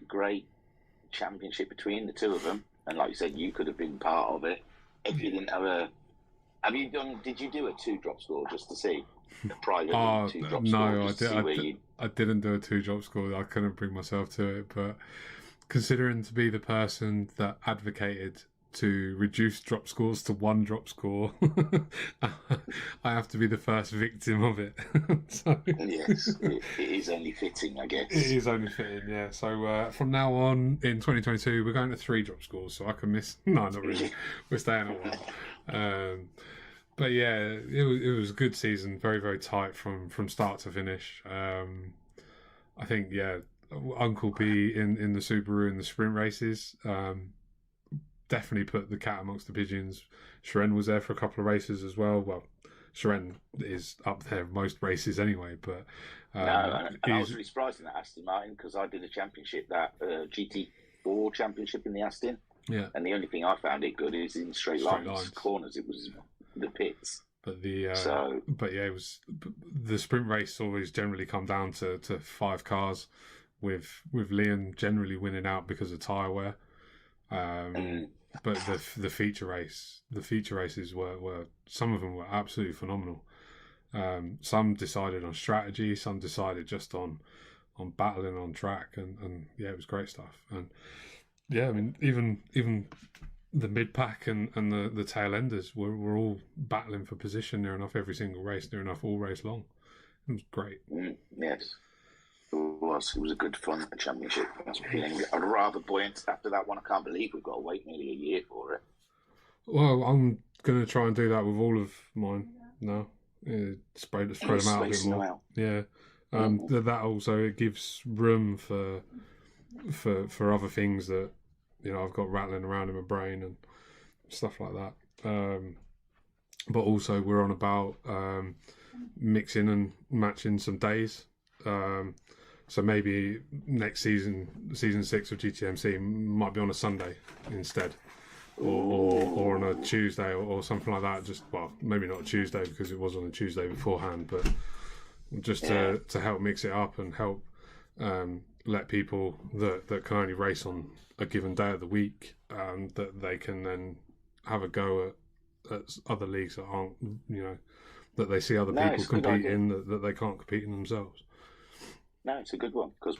championship between the two of them. And like you said, you could have been part of it if you didn't have did you do a 2-drop score just to see? A private 2-drop score? I didn't do a 2-drop score. I couldn't bring myself to it. But considering to be the person that advocated to reduce drop scores to 1 drop score, I have to be the first victim of it. So, yes, it is only fitting, I guess. It is only fitting, yeah. So from now on, in 2022, we're going to 3 drop scores, so I can miss... No, not really. We're staying at 1. But yeah, it was a good season, very, very tight from start to finish. I think, yeah, Uncle B in the Subaru in the sprint races definitely put the cat amongst the pigeons. Shren was there for a couple of races as well. Well, Shren is up there most races anyway, but... I was really surprised in that Aston Martin because I did a championship, that GT4 championship in the Aston. Yeah. And the only thing I found it good is in straight lines. Corners, it was the pits. But it was the sprint race always generally come down to 5 cars, with Liam generally winning out because of tyre wear. But the feature races were some of them were absolutely phenomenal. Some decided on strategy, some decided just on battling on track, and yeah, it was great stuff. And yeah, I mean, even the mid pack and the tail enders were all battling for position near enough every single race, near enough all race long. It was great. Yes, it was a good fun championship. I was feeling rather buoyant after that one. I can't believe we've got to wait nearly a year for it. Well, I'm going to try and do that with all of mine now. Spread them out a bit more. Yeah. That also, it gives room for other things that, you know, I've got rattling around in my brain and stuff like that. But also we're on about mixing and matching some days. So maybe next season 6 of GTMC might be on a Sunday instead. Or on a Tuesday or something like that. Just, well, maybe not a Tuesday because it was on a Tuesday beforehand, but just to help mix it up and help let people that can only race on a given day of the week, that they can then have a go at other leagues that aren't, you know, that they see other people compete in that they can't compete in themselves. No, it's a good one because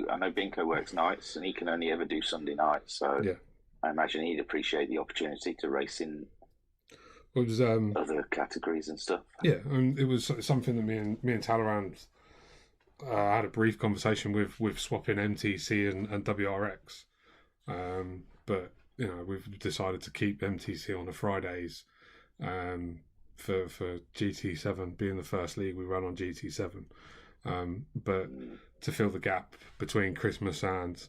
I know Binko works nights and he can only ever do Sunday nights, so yeah. I imagine he'd appreciate the opportunity to race in other categories and stuff. Yeah, and it was something that me and Talleyrand had a brief conversation with swapping MTC and WRX. But you know, we've decided to keep MTC on the Fridays for GT7 being the first league we run on GT7. But to fill the gap between Christmas and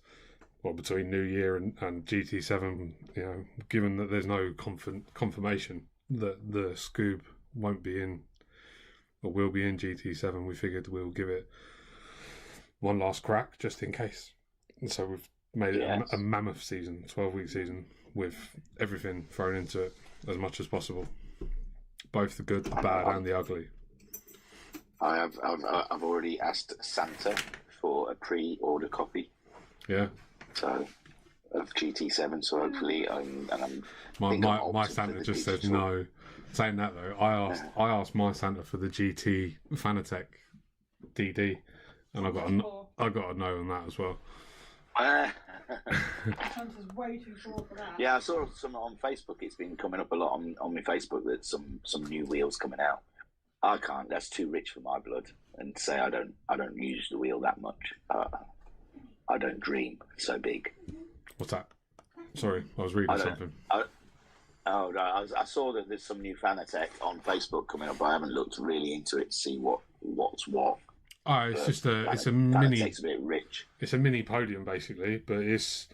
between New Year and GT7, you know, given that there's no confirmation that the Scoob won't be in or will be in GT7, we figured we'll give it one last crack just in case. And so we've made it a mammoth season, 12-week season, with everything thrown into it as much as possible, both the good, the bad, and the ugly. I've already asked Santa for a pre-order copy. Yeah. So of GT7, so hopefully my Santa just said no. Saying that though, I asked my Santa for the GT Fanatec DD, and I got a no on that as well. Santa's way too short for that. Yeah, I saw some on Facebook. It's been coming up a lot on my Facebook that some new wheels coming out. I can't. That's too rich for my blood. And say I don't use the wheel that much. I don't dream so big. What's that? Sorry, I was reading something. I saw that there's some new Fanatec on Facebook coming up, but I haven't looked really into it to see what's what. Oh, it's a mini. Fanatec's a bit rich. It's a mini podium basically, but it's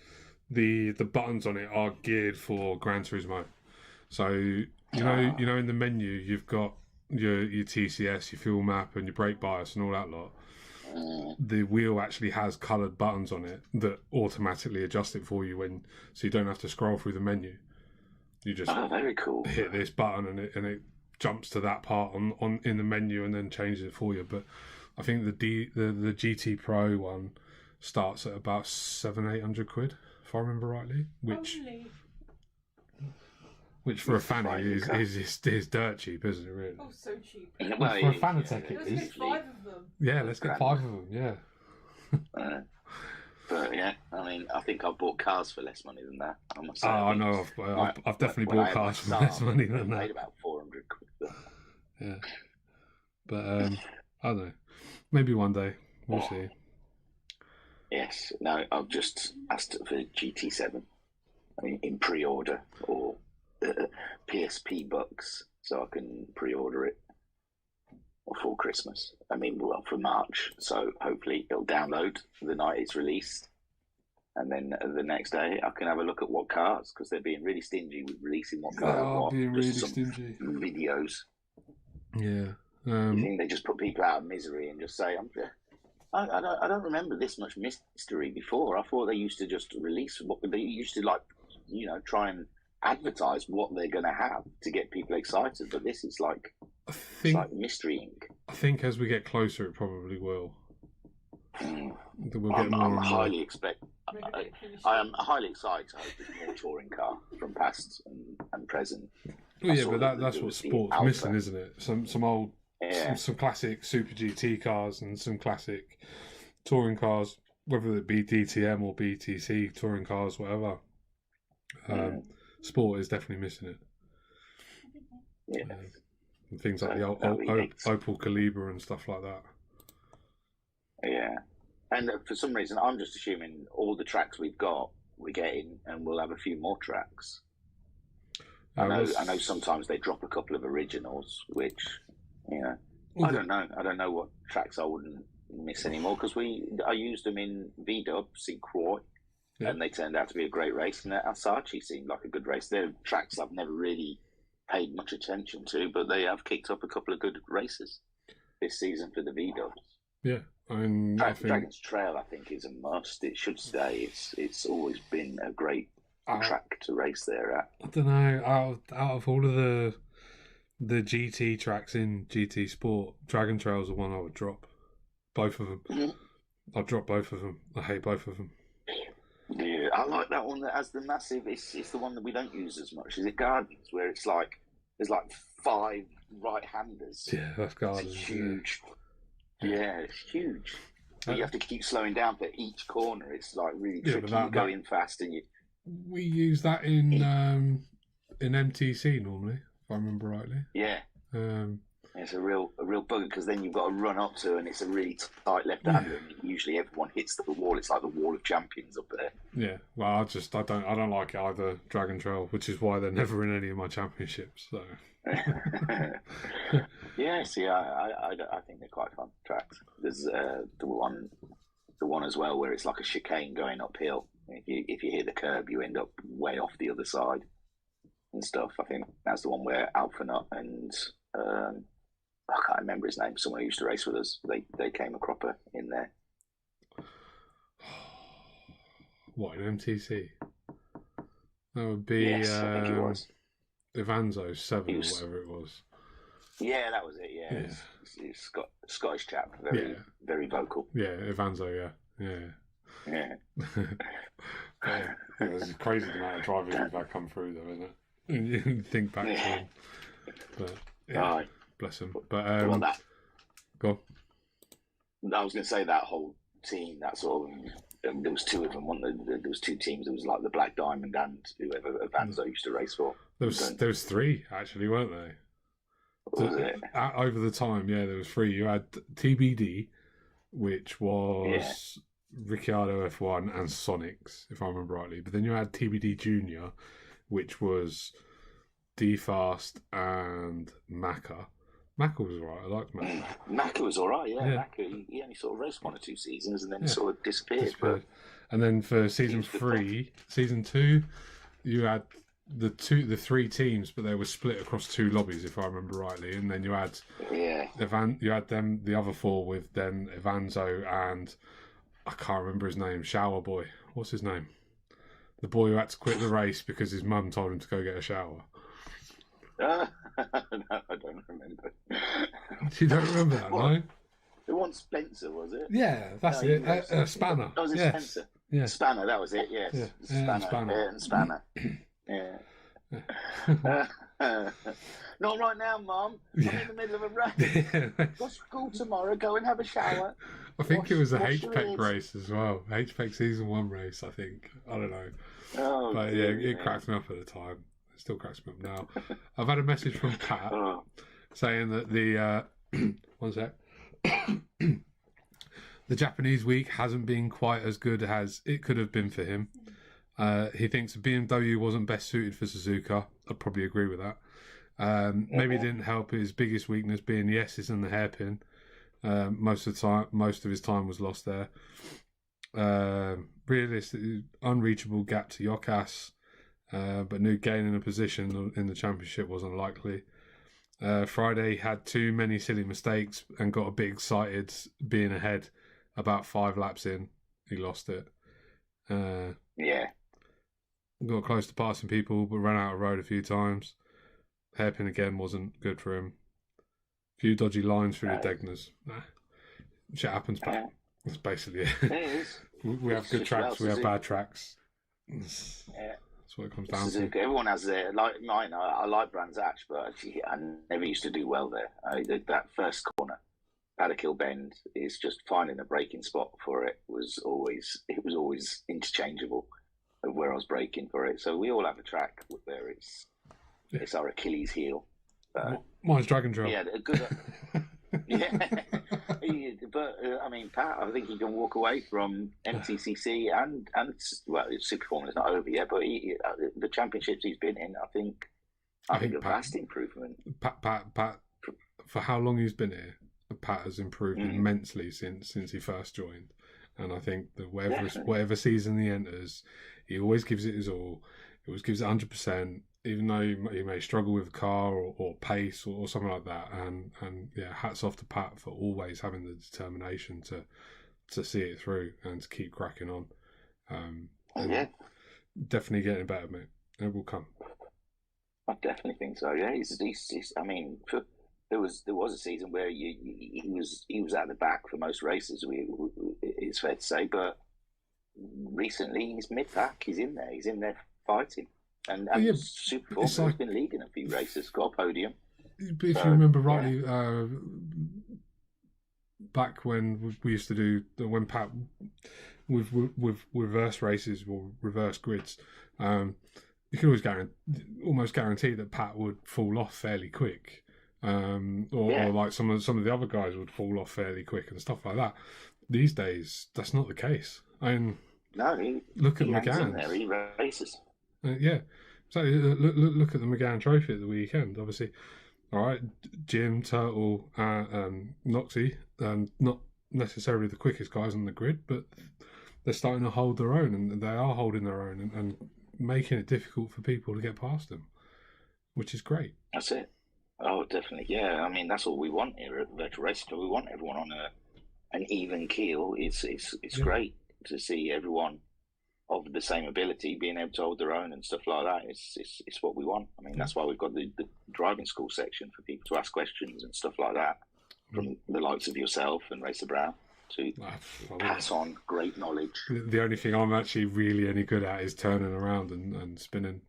the buttons on it are geared for Gran Turismo. So you know in the menu you've got your TCS, your fuel map, and your brake bias, and all that lot. The wheel actually has coloured buttons on it that automatically adjust it for you so you don't have to scroll through the menu. You just very cool. hit this button and it jumps to that part on in the menu and then changes it for you. But I think the GT Pro one starts at about £700-800, if I remember rightly, which for a fanny is dirt cheap, isn't it? Really? Oh, so cheap. Well, for a Fanatec, it Let's is. get 5 of them. Yeah, let's get 5 of them. Yeah. But yeah, I mean, I think I've bought cars for less money than that. I must say. I know. I've definitely bought cars for less money than that. I paid about £400. Yeah, but I don't know. Maybe one day we'll see. Yes. No, I've just asked for GT7. I mean, in pre-order or PSP bucks, so I can pre-order it before Christmas. I mean, well, for March. So hopefully it'll download the night it's released, and then the next day I can have a look at what cars, because they're being really stingy with releasing what cars. They are being really stingy. Videos. Yeah. You think they just put people out of misery and just say, I don't remember this much mystery before. I thought they used to just release what they used to, try and advertise what they're going to have to get people excited. But this is like, it's like mystery ink. I think as we get closer, it probably will. We'll I'm highly I am highly excited to hope there's more touring car from past and present. Well, yeah, but that's what sport's missing, isn't it? Some old, some classic Super GT cars and some classic touring cars, whether it be DTM or BTC touring cars, whatever. Sport is definitely missing it. Yeah. And things like the Opel Calibre and stuff like that. Yeah. And for some reason, I'm just assuming all the tracks we're getting, and we'll have a few more tracks. I know sometimes they drop a couple of originals, which, I don't know. I don't know what tracks I wouldn't miss anymore, because I used them in V-Dub, St. Croix, and they turned out to be a great race, and Alsace seemed like a good race. They're tracks I've never really paid much attention to, but they have kicked up a couple of good races this season for the V-Dubs. Yeah. Dragon's Trail, I think, is a must. It should stay. It's always been a great track to race there at. I don't know. Out of all of the GT tracks in GT Sport, Dragon Trail's the one I would drop. Both of them. Mm-hmm. I'd drop both of them. I hate both of them. Yeah, I like that one that has the massive. It's the one that we don't use as much. Is it Gardens, where it's like there's like 5 right-handers? Yeah, that's Gardens. It's huge. Yeah, it's huge. But you have to keep slowing down for each corner. It's like really tricky. You go in fast, and you. We use that in MTC normally, if I remember rightly. Yeah. It's a real bugger, because then you've got to run up to, and it's a really tight left-hander, and usually everyone hits the wall. It's like the wall of champions up there. Yeah. Well, I don't like it either, Dragon Trail, which is why they're never in any of my championships. So. Yeah, see, I think they're quite fun tracks. There's the one as well where it's like a chicane going uphill. If you hit the curb, you end up way off the other side and stuff. I think that's the one where Alphanut and I can't remember his name. Someone who used to race with us. They came a cropper in there. What, an MTC? That would be. Yes, I think it was. Ivanzo 7 or whatever it was. Yeah, that was it. Yeah. He's Scottish chap, very vocal. Yeah, Ivanzo. Yeah. It's crazy the amount of drivers that come through, though, isn't it? You think back to him, but bless him. But that. Go on. I was going to say that whole team, that sort of. There was 2 of them. There was 2 teams. There was like the Black Diamond and whoever Avanzo used to race for. There was 3 actually, weren't they? Was it? Over the time, there was 3. You had TBD, which was Ricciardo F1 and Sonics, if I remember rightly. But then you had TBD Junior, which was D-Fast and Macca. Macca was alright. I liked Macca. Macca was alright, yeah. Macca, he only sort of raced 1 or 2 seasons and then sort of disappeared. And then for season 2, you had the 3 teams, but they were split across 2 lobbies, if I remember rightly. And then you had the other 4 with then Ivanzo and I can't remember his name. Shower Boy. What's his name? the boy who had to quit the race because his mum told him to go get a shower. No, I don't remember. You don't remember that, no? The one Spencer, was it? Yeah, that's No, it. Spanner. Oh, was it yes. Spencer? Yeah. Spanner, that was it, yes. Yeah. Spanner. Spanner. Yeah. Not right now, Mum. I'm in the middle of a race. Got school tomorrow. Go and have a shower. I think it was a HPEC race as well. HPEC Season 1 race, I think. I don't know. Oh, but yeah, it cracked me up at the time. It still cracks me up now. I've had a message from Pat saying that the... one sec. The Japanese week hasn't been quite as good as it could have been for him. He thinks BMW wasn't best suited for Suzuka. I'd probably agree with that. Maybe it didn't help his biggest weakness being the S's and the hairpin. Most of his time was lost there. Realistic, unreachable gap to Yokas, but knew gaining a position in the championship was unlikely. Friday had too many silly mistakes and got a bit excited being ahead. About 5 laps in, he lost it. Got close to passing people, but ran out of road a few times. Hairpin again wasn't good for him. A few dodgy lines through the Degners. Shit happens, but that's basically it. It is. We have good tracks, we have bad tracks. That's what it comes down to. Everyone has their, like mine, I like Brands Hatch, but I never used to do well there. That first corner, Paddock Bend, is just finding a braking spot for it was always interchangeable of where I was braking for it. So we all have a track where it's our Achilles heel. Mine's Dragon Trail. Yeah, good. But I mean, Pat, I think he can walk away from MTCC and well, Super Formula's not over yet, but the championships he's been in, I think a vast improvement. Pat, for how long he's been here, Pat has improved immensely since he first joined, and I think that whatever season he enters, he always gives it his all. He always gives it 100%. Even though he may struggle with car or pace or something like that, and yeah, hats off to Pat for always having the determination to see it through and to keep cracking on. Definitely getting better, mate. It will come. I definitely think so. Yeah, he's I mean, there was a season where he was at the back for most races. It's fair to say, but recently he's mid pack. He's in there. He's in there fighting. And Super Formula has been leading a few races, got a podium. But if you remember rightly, back when we used to do when Pat with reverse races or reverse grids, you could always almost guarantee that Pat would fall off fairly quick, or like some of the other guys would fall off fairly quick and stuff like that. These days, that's not the case. I mean, look at McGann. There, he races. So look at the McGann Trophy at the weekend. Obviously, all right, Jim, Turtle, Noxie, not necessarily the quickest guys on the grid, but they're starting to hold their own, and they are holding their own and making it difficult for people to get past them, which is great. That's it. Oh, definitely. Yeah, I mean, that's all we want here at Virtual Racing. We want everyone on an even keel. It's great to see everyone of the same ability being able to hold their own and stuff like that. It's what we want. I mean, that's why we've got the driving school section for people to ask questions and stuff like that from the likes of yourself and Racer Brown to pass on great knowledge. The only thing I'm actually really any good at is turning around and spinning.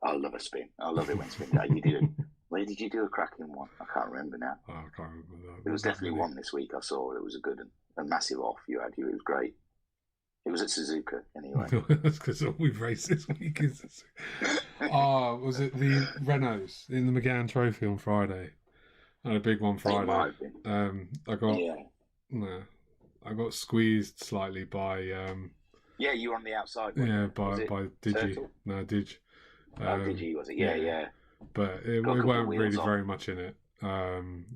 I love a spin. I love it when spin day. You did it. Where did you do a cracking one? I can't remember now. Oh, I can't remember that. There was definitely one this week I saw. It was a massive off you had. It was great. It was at Suzuka, anyway. That's because all we've raced this week is Suzuka. Was it the Renaults in the McGann Trophy on Friday? I had a big one Friday. I got squeezed slightly by. You were on the outside. By Digi. Turtle? No, Dig. Digi was it? Yeah. But it weren't really very much in it.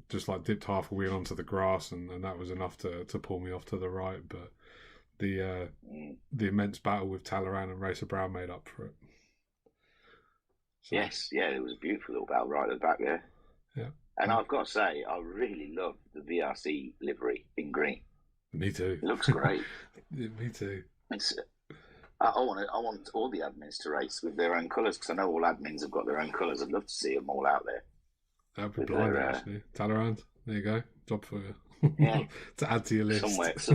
Just like dipped half a wheel onto the grass, and that was enough to pull me off to the right. But the immense battle with Talleyrand and Racer Brown made up for it. So, yes, it was a beautiful little battle right at the back there. Yeah. And I've got to say, I really love the VRC livery in green. Me too. It looks great. Me too. I want all the admins to race with their own colours, because I know all admins have got their own colours. I'd love to see them all out there. That'd be blind, actually. Talleyrand, there you go. Job for you. Yeah. To add to your list.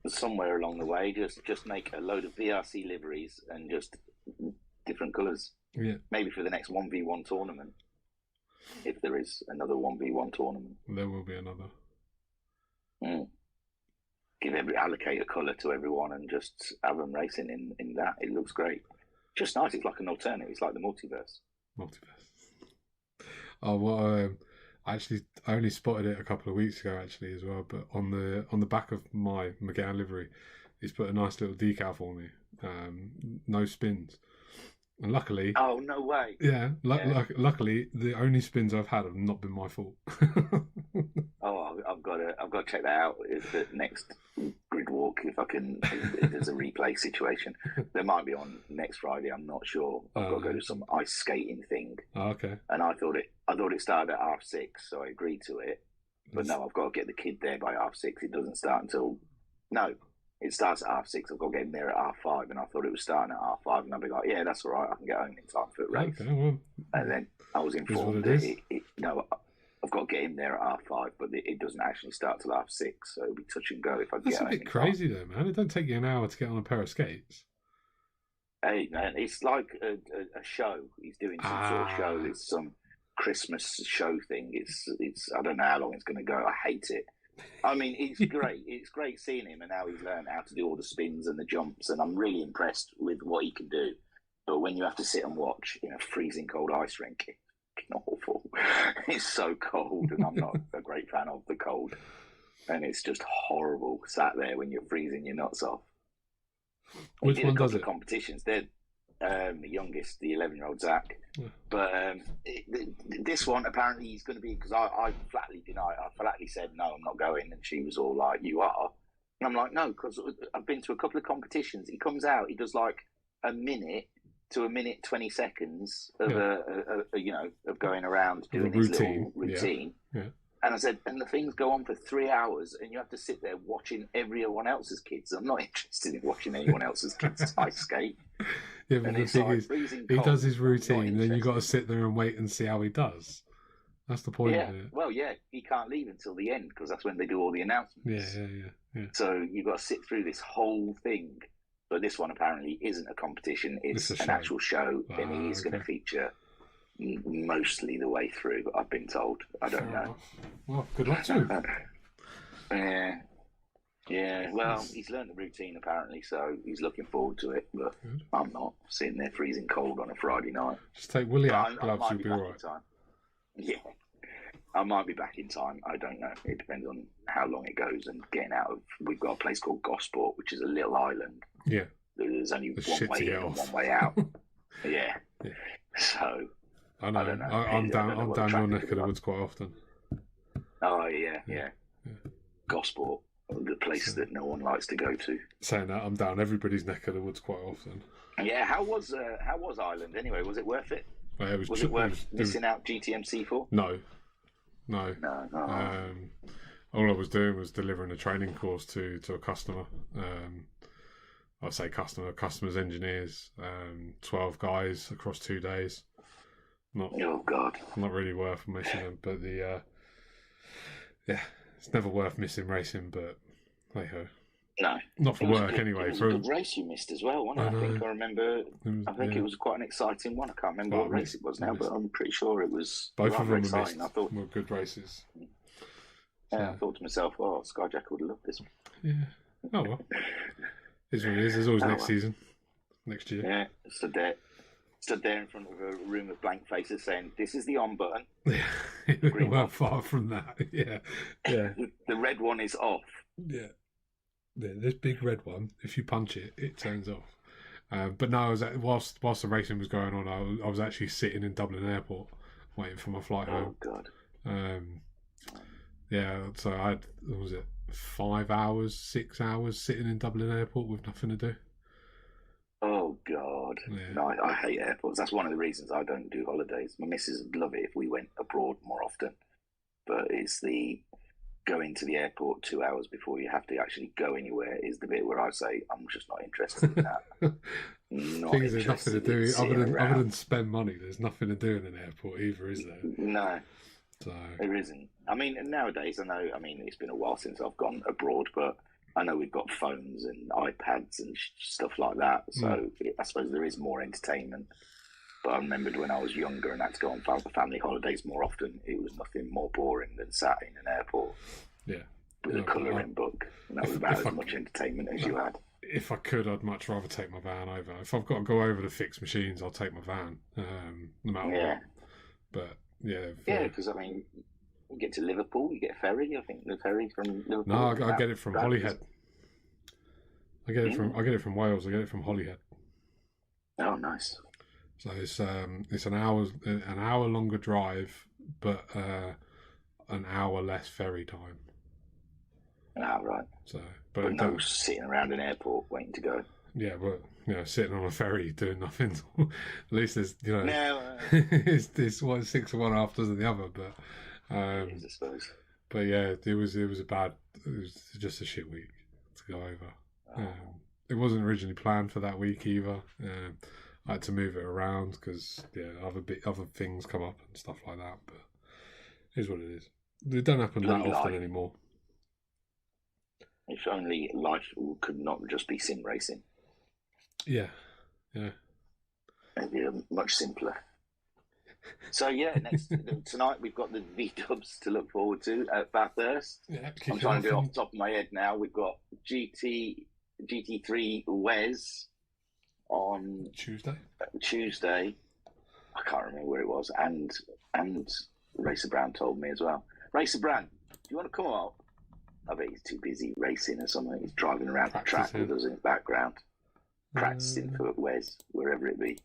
Somewhere along the way, just make a load of VRC liveries and just different colours. Yeah. Maybe for the next 1v1 tournament, if there is another 1v1 tournament. There will be another. Allocate a colour to everyone and just have them racing in that. It looks great. Just nice. It's like an alternative. It's like the multiverse. Oh, well, I only spotted it a couple of weeks ago, actually, as well. But on the back of my McGowan livery, he's put a nice little decal for me. No spins. And luckily... Oh, no way. Yeah, luckily, the only spins I've had have not been my fault. Oh, I've got to check that out. It's the next grid walk, if there's a replay situation. There might be on next Friday, I'm not sure. I've got to go to some ice skating thing. Oh, okay. And I thought it started at 6:30, so I agreed to it. But no, I've got to get the kid there by 6:30. It doesn't start until... No. It starts at 6:30. I've got to get him there at 5:30, and I thought it was starting at 5:30, and I'd be like, yeah, that's all right. I can get home in time for a race. Okay, well, and then I was informed that I've got to get him there at 5:30, but it doesn't actually start till 6:30, so it'll be touch and go if I that's get home. That's a bit crazy, though, man. It don't take you an hour to get on a pair of skates. Hey, man, it's like a show. He's doing some sort of show. It's some Christmas show thing. It's. I don't know how long it's going to go. I hate it. I mean, it's great. It's great seeing him and how he's learned how to do all the spins and the jumps, and I'm really impressed with what he can do. But when you have to sit and watch in a freezing cold ice rink, it's awful. It's so cold, and I'm not a great fan of the cold. And it's just horrible sat there when you're freezing your nuts off. Which one does it? Competitions. They're the youngest, the 11-year-old Zach. Yeah. But this one, apparently he's going to be, because I flatly denied. I flatly said, no, I'm not going. And she was all like, you are. And I'm like, no, because I've been to a couple of competitions. He comes out, he does like a minute to a minute 20 seconds of of going around doing his little routine. Yeah. And I said, and the things go on for 3 hours, and you have to sit there watching everyone else's kids. I'm not interested in watching anyone else's kids ice skate. Yeah, but the thing is, he does his routine, and then you've got to sit there and wait and see how he does. That's the point of it. Well, yeah, he can't leave until the end, because that's when they do all the announcements. Yeah. So you've got to sit through this whole thing. But this one apparently isn't a competition. It's an actual show, and he is going to feature mostly the way through, I've been told. I don't know. Well, good luck to him. Yeah, well, he's learned the routine apparently, so he's looking forward to it, but good. I'm not sitting there freezing cold on a Friday night. Just take Willie out gloves, you'll be all right. Yeah, I might be back in time. I don't know. It depends on how long it goes and getting out of... We've got a place called Gosport, which is a little island. Yeah. There's only one way in and one way out. Yeah. So... I know. I'm down your neck of the woods quite often. Oh, yeah. Gosport, the place that no one likes to go to. Saying that, I'm down everybody's neck of the woods quite often. Yeah, how was Ireland anyway? Was it worth it? Was it worth missing out GTMC for? No. All I was doing was delivering a training course to a customer. I say customers, engineers, 12 guys across 2 days. Oh God! Not really worth missing them, but it's never worth missing racing. But hey ho, no, not for work anyway. It was a good race you missed as well, wasn't it? I think I remember. It was quite an exciting one. I can't remember what race it was now, but I'm pretty sure it was. Both of them exciting. I thought were good races. Yeah, I thought to myself, "Oh, Skyjack would have loved this one." Yeah. Oh well. It's what it is. There's always next season, next year. Yeah, stood there in front of a room of blank faces saying, "This is the on button." Well, far from that. Yeah. The red one is off. Yeah. This big red one, if you punch it, it turns off. But no, whilst the racing was going on, I was actually sitting in Dublin Airport waiting for my flight home. Oh God. Yeah. So I had, what was it, 5 hours, 6 hours sitting in Dublin Airport with nothing to do. Oh God! Yeah. No, I hate airports. That's one of the reasons I don't do holidays. My missus would love it if we went abroad more often, but it's the going to the airport 2 hours before you have to actually go anywhere is the bit where I say I'm just not interested in that. Things there's nothing to do other than spend money. There's nothing to do in an airport either, is there? No, so there isn't. I mean, nowadays I know. I mean, it's been a while since I've gone abroad, but I know we've got phones and iPads and stuff like that. So I suppose there is more entertainment. But I remembered when I was younger and had to go on family holidays more often, it was nothing more boring than sat in an airport with a colouring book. And that was about as much entertainment as you had. If I could, I'd much rather take my van over. If I've got to go over to fix machines, I'll take my van, no matter what. But because I mean, you get to Liverpool, you get a ferry. I think the ferry from Liverpool. No, I get it from Holyhead. I get it from Wales. I get it from Holyhead. Oh, nice. So it's an hour longer drive, but an hour less ferry time. Ah, right. So, but no sitting around an airport waiting to go. Yeah, but sitting on a ferry doing nothing. At least there's No, it's 6 of one, half dozen the other. But I suppose. But yeah, it was just a shit week to go over. It wasn't originally planned for that week either. I had to move it around because other things come up and stuff like that. But it is what it is. It don't happen that often anymore. If only life could not just be sim racing. Yeah. It'd be much simpler. So tonight we've got the V-Dubs to look forward to at Bathurst. Yeah, I'm trying to do it off the top of my head now. We've got GT3 Wes on Tuesday. I can't remember where it was, and Racer Brown told me as well. Racer Brown, do you want to come up? I bet he's too busy racing or something. He's driving around the track with us in the background, practicing for Wes, wherever it be.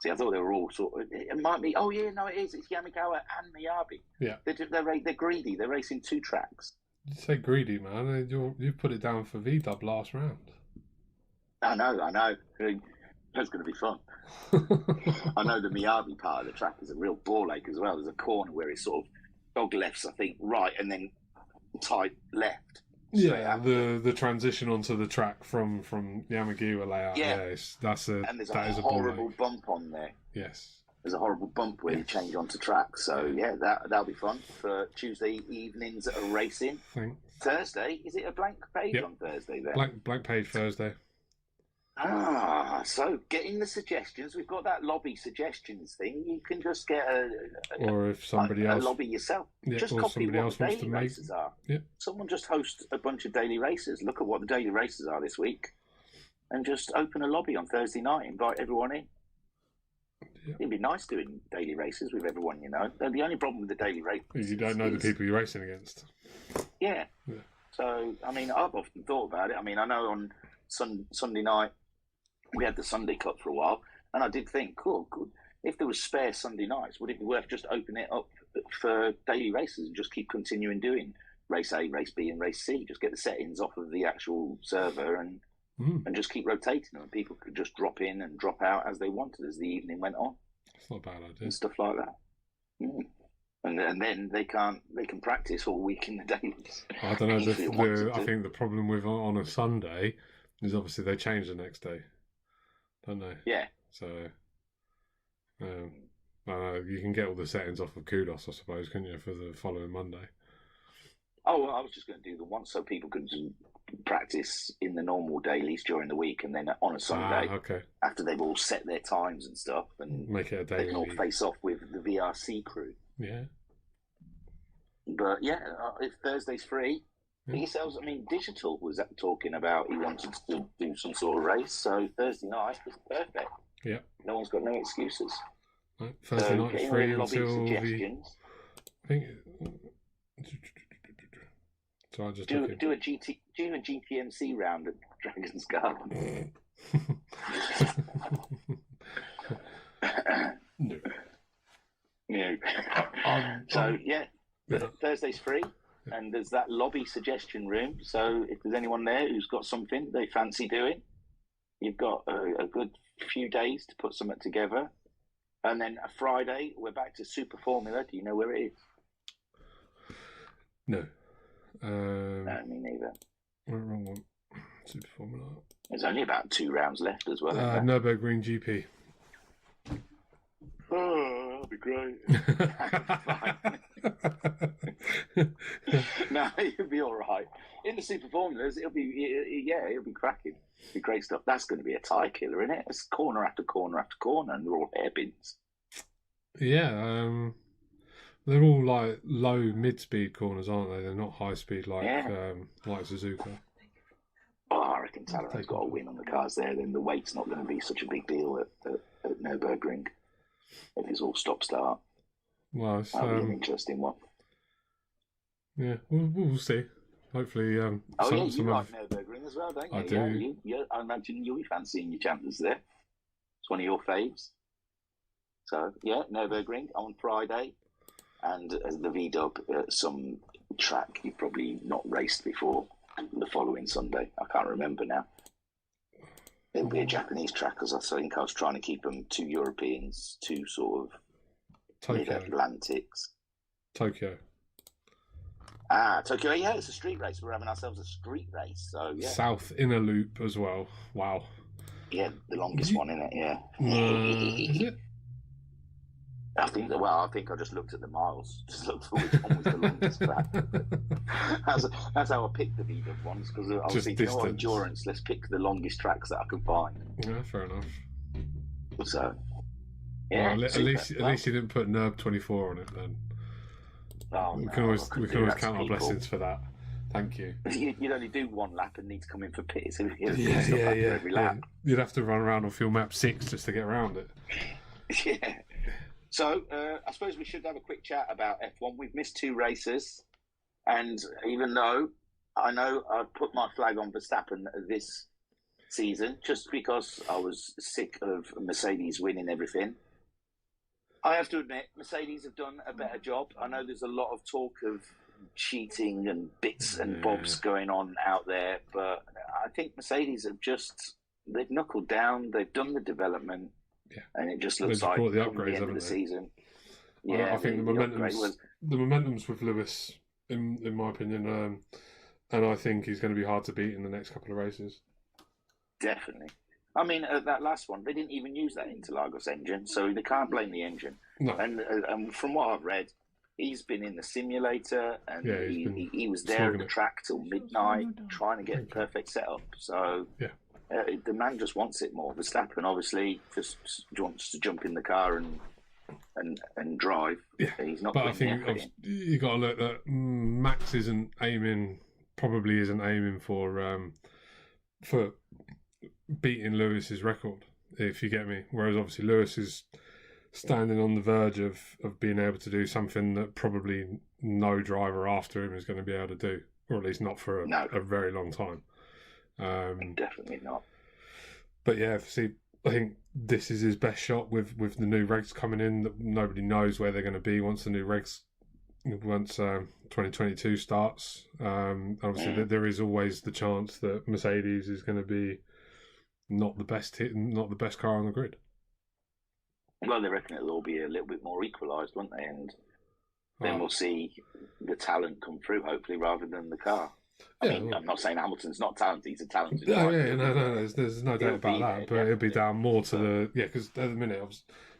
See, I thought they were all sort of. It might be. Oh yeah, no, it is. It's Yamagawa and Miyabi. Yeah, they're greedy. They're racing two tracks. You say greedy, man. You put it down for V-Dub last round. I know. That's going to be fun. I know the Miyabi part of the track is a real ball ache as well. There's a corner where it's sort of dog lefts, I think, right, and then tight left. Yeah, the transition onto the track from Yamagiwa layout. Yeah, and there's a horrible bump on there. Yes. There's a horrible bump where you change onto track. So yeah, that'll be fun for Tuesday evenings at racing. Thanks. Thursday, is it a blank page on Thursday then? Blank page Thursday. So getting the suggestions. We've got that lobby suggestions thing. You can just get or if somebody else lobby yourself. Just or copy somebody what else the wants daily to make. races are. Yeah. Someone just host a bunch of daily races. Look at what the daily races are this week, and just open a lobby on Thursday night. Invite everyone in. Yeah. It'd be nice doing daily races with everyone you know. The only problem with the daily races you don't know the people you're racing against. Yeah. So I mean, I've often thought about it. I mean, I know on Sunday night. We had the Sunday Cup for a while, and I did think, cool. If there was spare Sunday nights, would it be worth just opening it up for daily races and just keep continuing doing race A, race B, and race C? Just get the settings off of the actual server and just keep rotating them, and people could just drop in and drop out as they wanted as the evening went on. That's not a bad idea. And stuff like that. And then they can practice all week in the dailies. I don't know. I think the problem with on a Sunday is obviously they change the next day. Don't they? Yeah. So, I don't know, you can get all the settings off of Kudos, I suppose, couldn't you, for the following Monday? Oh, well, I was just going to do the one so people could practice in the normal dailies during the week, and then on a Sunday, after they've all set their times and stuff, and make it a daily. They can all face off with the VRC crew. Yeah. But yeah, if Thursday's free. Yourselves, I mean, Digital was talking about he wanted to do some sort of race, so Thursday night is perfect. Yeah. No one's got no excuses. Right. Thursday night is free until I think. So I just do a GPMC round at Dragon's Garden. No. No. So yeah, Thursday's free. And there's that lobby suggestion room. So if there's anyone there who's got something they fancy doing, you've got a good few days to put something together. And then a Friday, we're back to Super Formula. Do you know where it is? No. No, me neither. Wrong one. Super Formula. There's only about 2 rounds left as well. Isn't there? Nürburgring GP. Oh, that'd be great. No, it'll be all right. In the Super Formulas, it'll be cracking. It'll be great stuff. That's going to be a tie killer, isn't it? It's corner after corner after corner, and they're all hairpins. Yeah, they're all like low mid-speed corners, aren't they? They're not high speed like Suzuka. Oh, I reckon Talleyrand's got a win on the cars there. Then the weight's not going to be such a big deal at Nürburgring if it's all stop-start. Well, it's, that'll be an interesting one. Yeah, we'll see. Hopefully, you like Nürburgring as well, don't you? I do. Yeah, I imagine you'll be fancying your chances there. It's one of your faves. So, yeah, Nürburgring on Friday. And the V-Dub, some track you've probably not raced before the following Sunday. I can't remember now. It'll be a Japanese track, because I think I was trying to keep them 2 Europeans, 2 sort of mid-Atlantics. Tokyo. Tokyo, yeah, it's a street race. We're having ourselves a street race, so yeah. South Inner Loop as well. Wow. Yeah, the longest one, isn't it? Yeah. Is it? I think I just looked at the miles, just looked for which one was the longest track. That's how I picked the V-Dub ones, because I was thinking, endurance, let's pick the longest tracks that I can find. Yeah, fair enough. So, yeah. Well, at least you didn't put NURB 24 on it then. Oh, we can always count our blessings for that. Thank you. You'd only do 1 lap and need to come in for pits. Every lap. You'd have to run around on fuel map 6 just to get around it. Yeah. So, I suppose we should have a quick chat about F1. We've missed 2 races, and even though I know I've put my flag on Verstappen this season, just because I was sick of Mercedes winning everything, I have to admit, Mercedes have done a better job. I know there's a lot of talk of cheating and bits and bobs going on out there, but I think Mercedes they've knuckled down, they've done the development, and it just looks like the come the end of the season. Yeah, I think the momentum's with Lewis, in my opinion, and I think he's going to be hard to beat in the next couple of races. Definitely. I mean, that last one, they didn't even use that Interlagos engine, so they can't blame the engine. No. And from what I've read, he's been in the simulator, and he was there at the track till midnight trying to get the perfect setup. So the man just wants it more. Verstappen obviously just wants to jump in the car and drive. Yeah. He's not. But I think you got to look that Max probably isn't aiming for beating Lewis's record, if you get me. Whereas obviously Lewis is standing on the verge of being able to do something that probably no driver after him is going to be able to do, or at least not for a very long time. Definitely not. But yeah, I think this is his best shot with the new regs coming in. That nobody knows where they're going to be once 2022 starts. Obviously, there is always the chance that Mercedes is going to be not the best car on the grid. Well, they reckon it'll all be a little bit more equalised, won't they? And then we'll see the talent come through, hopefully, rather than the car. I'm not saying Hamilton's not talented; he's a talented driver. No, there's no doubt about that. But it'll be down more to because at the minute,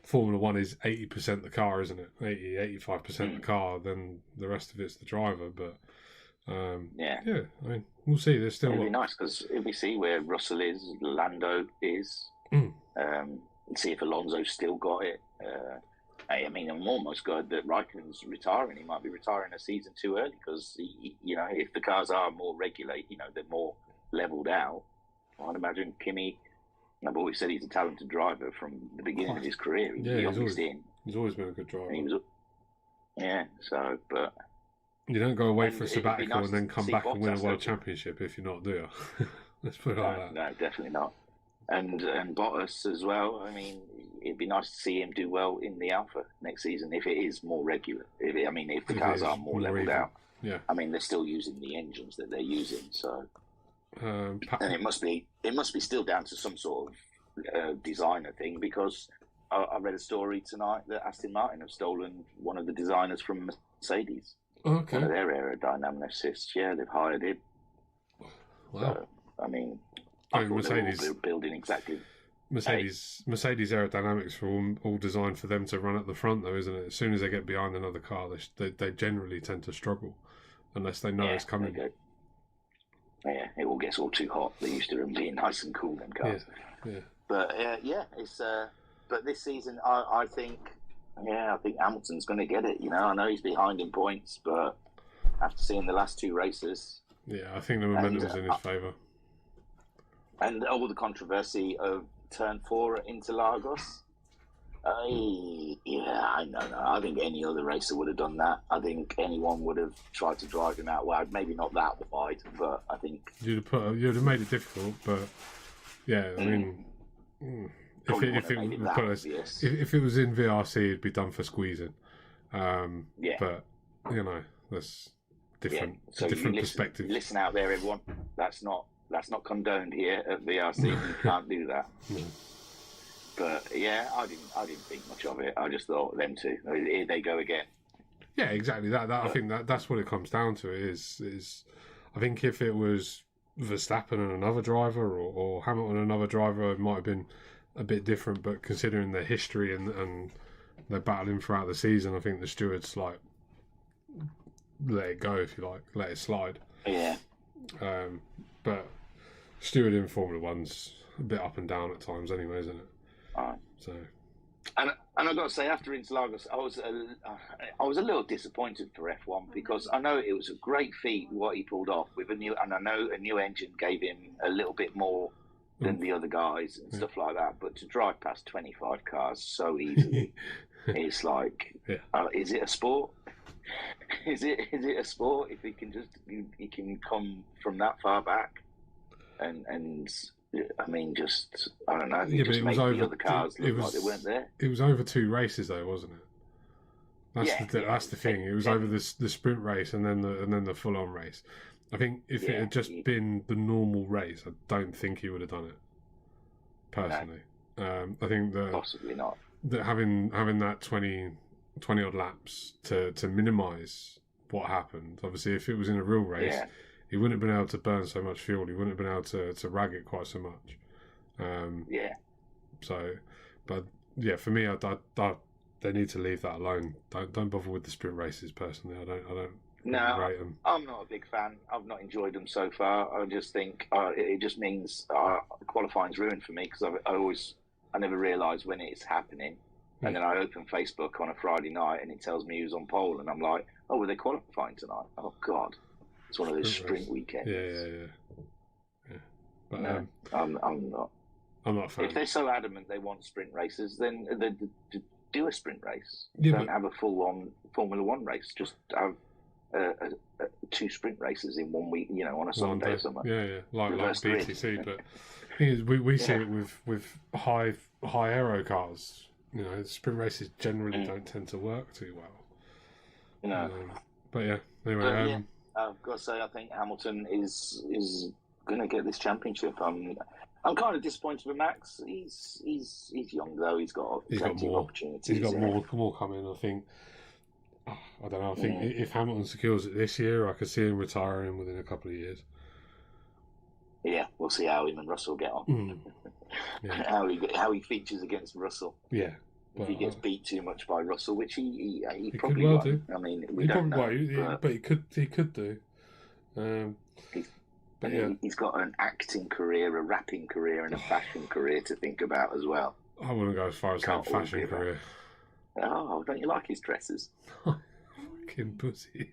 Formula One is 80% the car, isn't it? 85% the car, then the rest of it's the driver. But I mean, we'll see. There's still it'll be nice because if we see where Russell is, Lando is, and see if Alonso's still got it. I mean, I'm almost glad that Raikkonen's retiring. He might be retiring a season too early because, if the cars are more regulated, they're more levelled out. I'd imagine Kimi, I've always said he's a talented driver from the beginning of his career. He's always been a good driver. But you don't go away for a sabbatical and then come back and win a world championship if you're not, do you? Let's put it like that. No, definitely not. And Bottas as well. I mean, it'd be nice to see him do well in the Alpha next season if it is more regular. If the cars are more levelled out. Yeah. I mean, they're still using the engines that they're using, so. And it must be still down to some sort of designer thing, because I read a story tonight that Aston Martin have stolen one of the designers from Mercedes. Okay. One of their aerodynamicists. Yeah, they've hired him. Wow. So, I mean, I thought Mercedes, they were building exactly. Mercedes aerodynamics are all designed for them to run at the front, though, isn't it? As soon as they get behind another car, they generally tend to struggle unless they know it's coming. Yeah, it all gets all too hot. They're used to them being nice and cool in cars. Yeah. But it's. But this season, I think Hamilton's going to get it. You know, I know he's behind in points, but after seeing the last two races, yeah, I think the momentum's in his favour. And all the controversy of Turn 4 at Interlagos. I know. I think any other racer would have done that. I think anyone would have tried to drive him out wide. Maybe not that wide, but I think you'd have made it difficult. But yeah, I mean, if it was in VRC, it'd be done for squeezing. But you know, that's different. So different perspective. Listen out there, everyone. That's not condoned here at VRC. You can't do that. No. But yeah, I didn't think much of it. I just thought them two. Here they go again. Yeah, exactly. I think that's what it comes down to. Is I think if it was Verstappen and another driver, or Hamilton and another driver, it might have been a bit different. But considering their history and they're battling throughout the season, I think the stewards let it go, if you like, let it slide. Yeah. But stewarding Formula One's a bit up and down at times, anyway, isn't it? So, and I've got to say, after Interlagos, I was a little disappointed for F1 because I know it was a great feat what he pulled off with I know a new engine gave him a little bit more than the other guys and stuff like that. But to drive past 25 cars so easily, it's like, is it a sport? Is it a sport if he can come from that far back and I mean, I don't know. Yeah, but it was over. The other cars look like they weren't there. It was over 2 races, though, wasn't it? That's the thing. It was over the sprint race and then the full on race. I think if it had just been the normal race, I don't think he would have done it. Personally, no. I think that possibly not. That having that 20 odd laps to minimise what happened. Obviously, if it was in a real race. Yeah. He wouldn't have been able to burn so much fuel. He wouldn't have been able to rag it quite so much. So, but yeah, for me, they need to leave that alone. Don't bother with the sprint races. Personally, I don't rate them. I'm not a big fan. I've not enjoyed them so far. I just think it just means qualifying's ruined for me because I never realise when it's happening, and then I open Facebook on a Friday night and it tells me who's on pole, and I'm like, oh, were they qualifying tonight? Oh God. It's one of those sprint weekends. Yeah. But, no, I'm not. I'm not a fan. If they're so adamant they want sprint races, then they do a sprint race. Yeah, Don't have a full-on Formula One race. Just have 2 sprint races in 1 week. You know, on a Sunday or something. Yeah. Like BTC. But the thing is, we see it with high aero cars. You know, sprint races generally don't tend to work too well. No. But yeah. Anyway. I've got to say, I think Hamilton is going to get this championship. I'm kind of disappointed with Max. He's young though. He's got more opportunities. He's got more coming. I think. I don't know. I think if Hamilton secures it this year, I could see him retiring within a couple of years. Yeah, we'll see how him and Russell get on. How he features against Russell. Yeah. If he gets beat too much by Russell, which he probably could well do. I mean, we don't know. But he could do. He's got an acting career, a rapping career, and a fashion career to think about as well. I wouldn't go as far as saying fashion career. Oh, don't you like his dresses? Fucking pussy.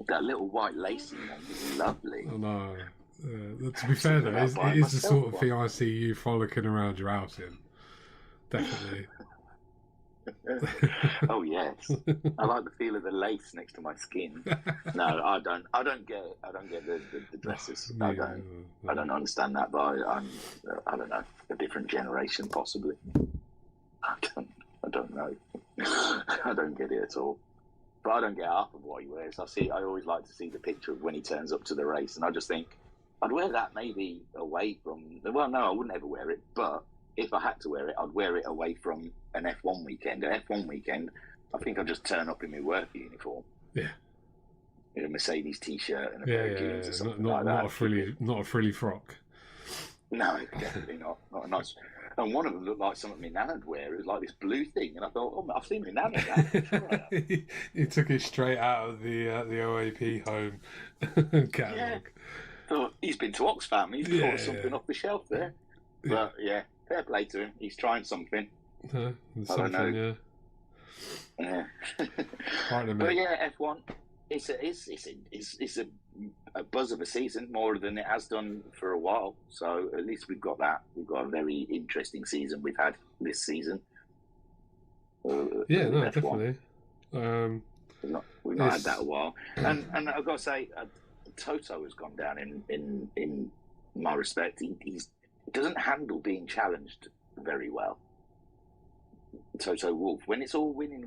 That little white lacy one is lovely. Oh, no. To be fair, though, it is the sort of thing I see you frolicking around your house in. Definitely. Oh yes, I like the feel of the lace next to my skin. No, I don't get it. I don't get the dresses. I don't understand that. But I don't know. A different generation, possibly. I don't know. I don't get it at all. But I don't get half of what he wears. I always like to see the picture of when he turns up to the race, and I just think I'd wear that maybe away from. Well, no, I wouldn't ever wear it, but. If I had to wear it, I'd wear it away from an F1 weekend. An F1 weekend, I think I'd just turn up in my work uniform. Yeah. Mercedes T-shirt and a Yeah, pair of yeah, jeans or yeah. something Not like not a frilly frock. No, definitely not. Not a nice. And one of them looked like something my nan would wear. It was like this blue thing, and I thought, oh, I've seen my nan in that. I'm sure I have. He took it straight out of the OAP home catalogue. Yeah. Thought he's been to Oxfam. He's bought something off the shelf there. But yeah, fair play to him. He's trying something. I don't know. Yeah. Right, but yeah, F1. It's a buzz of a season, more than it has done for a while. So at least we've got that. We've got a very interesting season we've had this season. Yeah, no, definitely. We've not had that a while, and I've got to say, Toto has gone down in my respect. He doesn't handle being challenged very well. Toto Wolff, when it's all winning,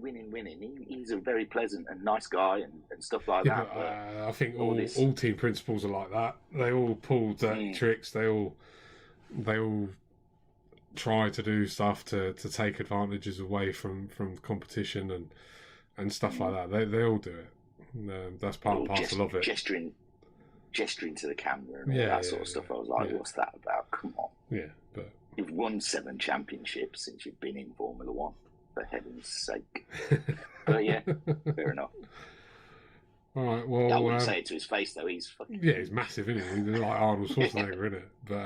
he's a very pleasant and nice guy and stuff like that. But, I think all team principals are like that. They all pull dirty tricks. They all try to do stuff to take advantages away from competition and stuff like that. They all do it. That's part and parcel of it. Gesturing to the camera and all that sort of stuff. I was like, what's that about? Come on. Yeah, but you've won 7 championships since you've been in Formula One, for heaven's sake. But yeah, fair enough. All right, well, I wouldn't say it to his face though. He's fucking he's massive, isn't he? He's like Arnold Schwarzenegger, isn't it? But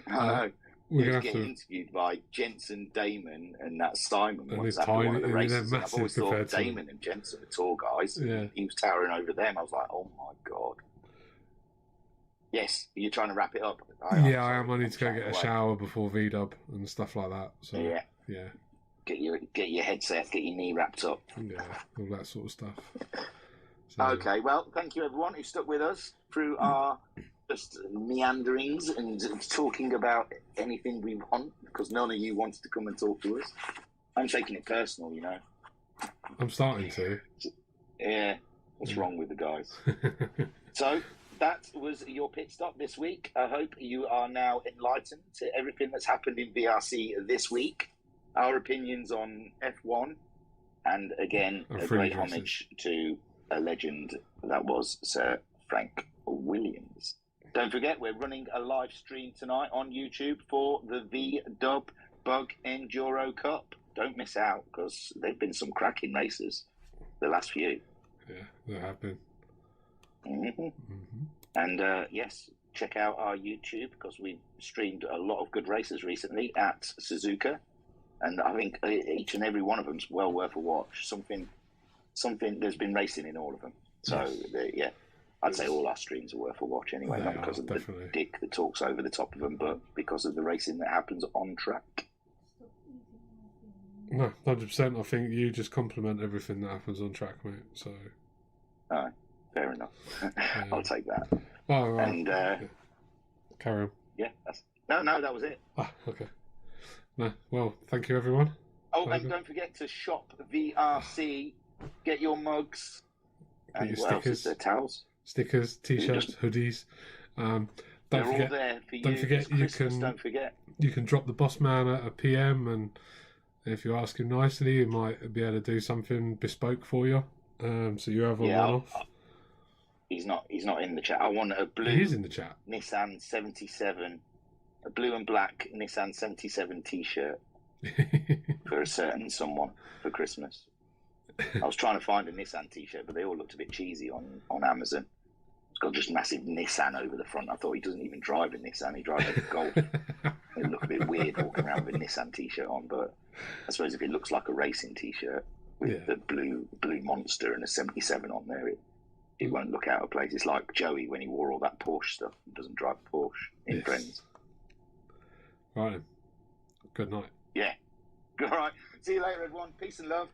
I know. We're he was gonna have getting to interviewed by Jensen, Damon, and that Simon and once he's after one tiny, of the and races. they're And I've always massive thought compared to Damon and Jensen are tall guys. Yeah. He was towering over them. I was like, oh my god. Yes, you're trying to wrap it up. I am. I need to go get a shower before V-Dub and stuff like that. So yeah. Get your headset, get your knee wrapped up. Yeah, all that sort of stuff. So, okay, well, thank you everyone who stuck with us through our just meanderings and talking about anything we want, because none of you wanted to come and talk to us. I'm taking it personal, you know. I'm starting to. Yeah, what's wrong with the guys? So that was your pit stop this week. I hope you are now enlightened to everything that's happened in VRC this week. Our opinions on F1, and again, a great homage to a legend that was Sir Frank Williams. Don't forget, we're running a live stream tonight on YouTube for the V-Dub Bug Enduro Cup. Don't miss out, because there've been some cracking races the last few. Yeah, there have been. Mm-hmm. Mm-hmm. And yes, check out our YouTube, because we've streamed a lot of good races recently at Suzuka, and I think each and every one of them's well worth a watch. Something there's been racing in all of them. So yeah, I'd say all our streams are worth a watch anyway, not because of the dick that talks over the top of them, but because of the racing that happens on track. No, 100%. I think you just compliment everything that happens on track, mate. So, fair enough. I'll take that. Oh, right. And carry on. Yeah, no, that was it. Okay. No, well, thank you, everyone. Oh, and don't forget to shop VRC. Get your mugs. Get and your what stickers. Else is there? Towels, stickers, t-shirts, hoodies. Don't forget, all there for you. Don't forget, Don't forget. You can drop the boss man at a PM, and if you ask him nicely, he might be able to do something bespoke for you. So you have a one-off. He's not in the chat. I want a blue. He is in the chat. Nissan 77, a blue and black Nissan 77 T-shirt for a certain someone for Christmas. I was trying to find a Nissan T-shirt, but they all looked a bit cheesy on Amazon. It's got just massive Nissan over the front. I thought he doesn't even drive a Nissan; he drives a Golf. It looked a bit weird walking around with a Nissan T-shirt on, but I suppose if it looks like a racing T-shirt with the blue monster and a 77 on there, it won't look out of place. It's like Joey when he wore all that Porsche stuff and doesn't drive a Porsche in Friends. Right then. Good night. Yeah. All right. See you later, everyone. Peace and love.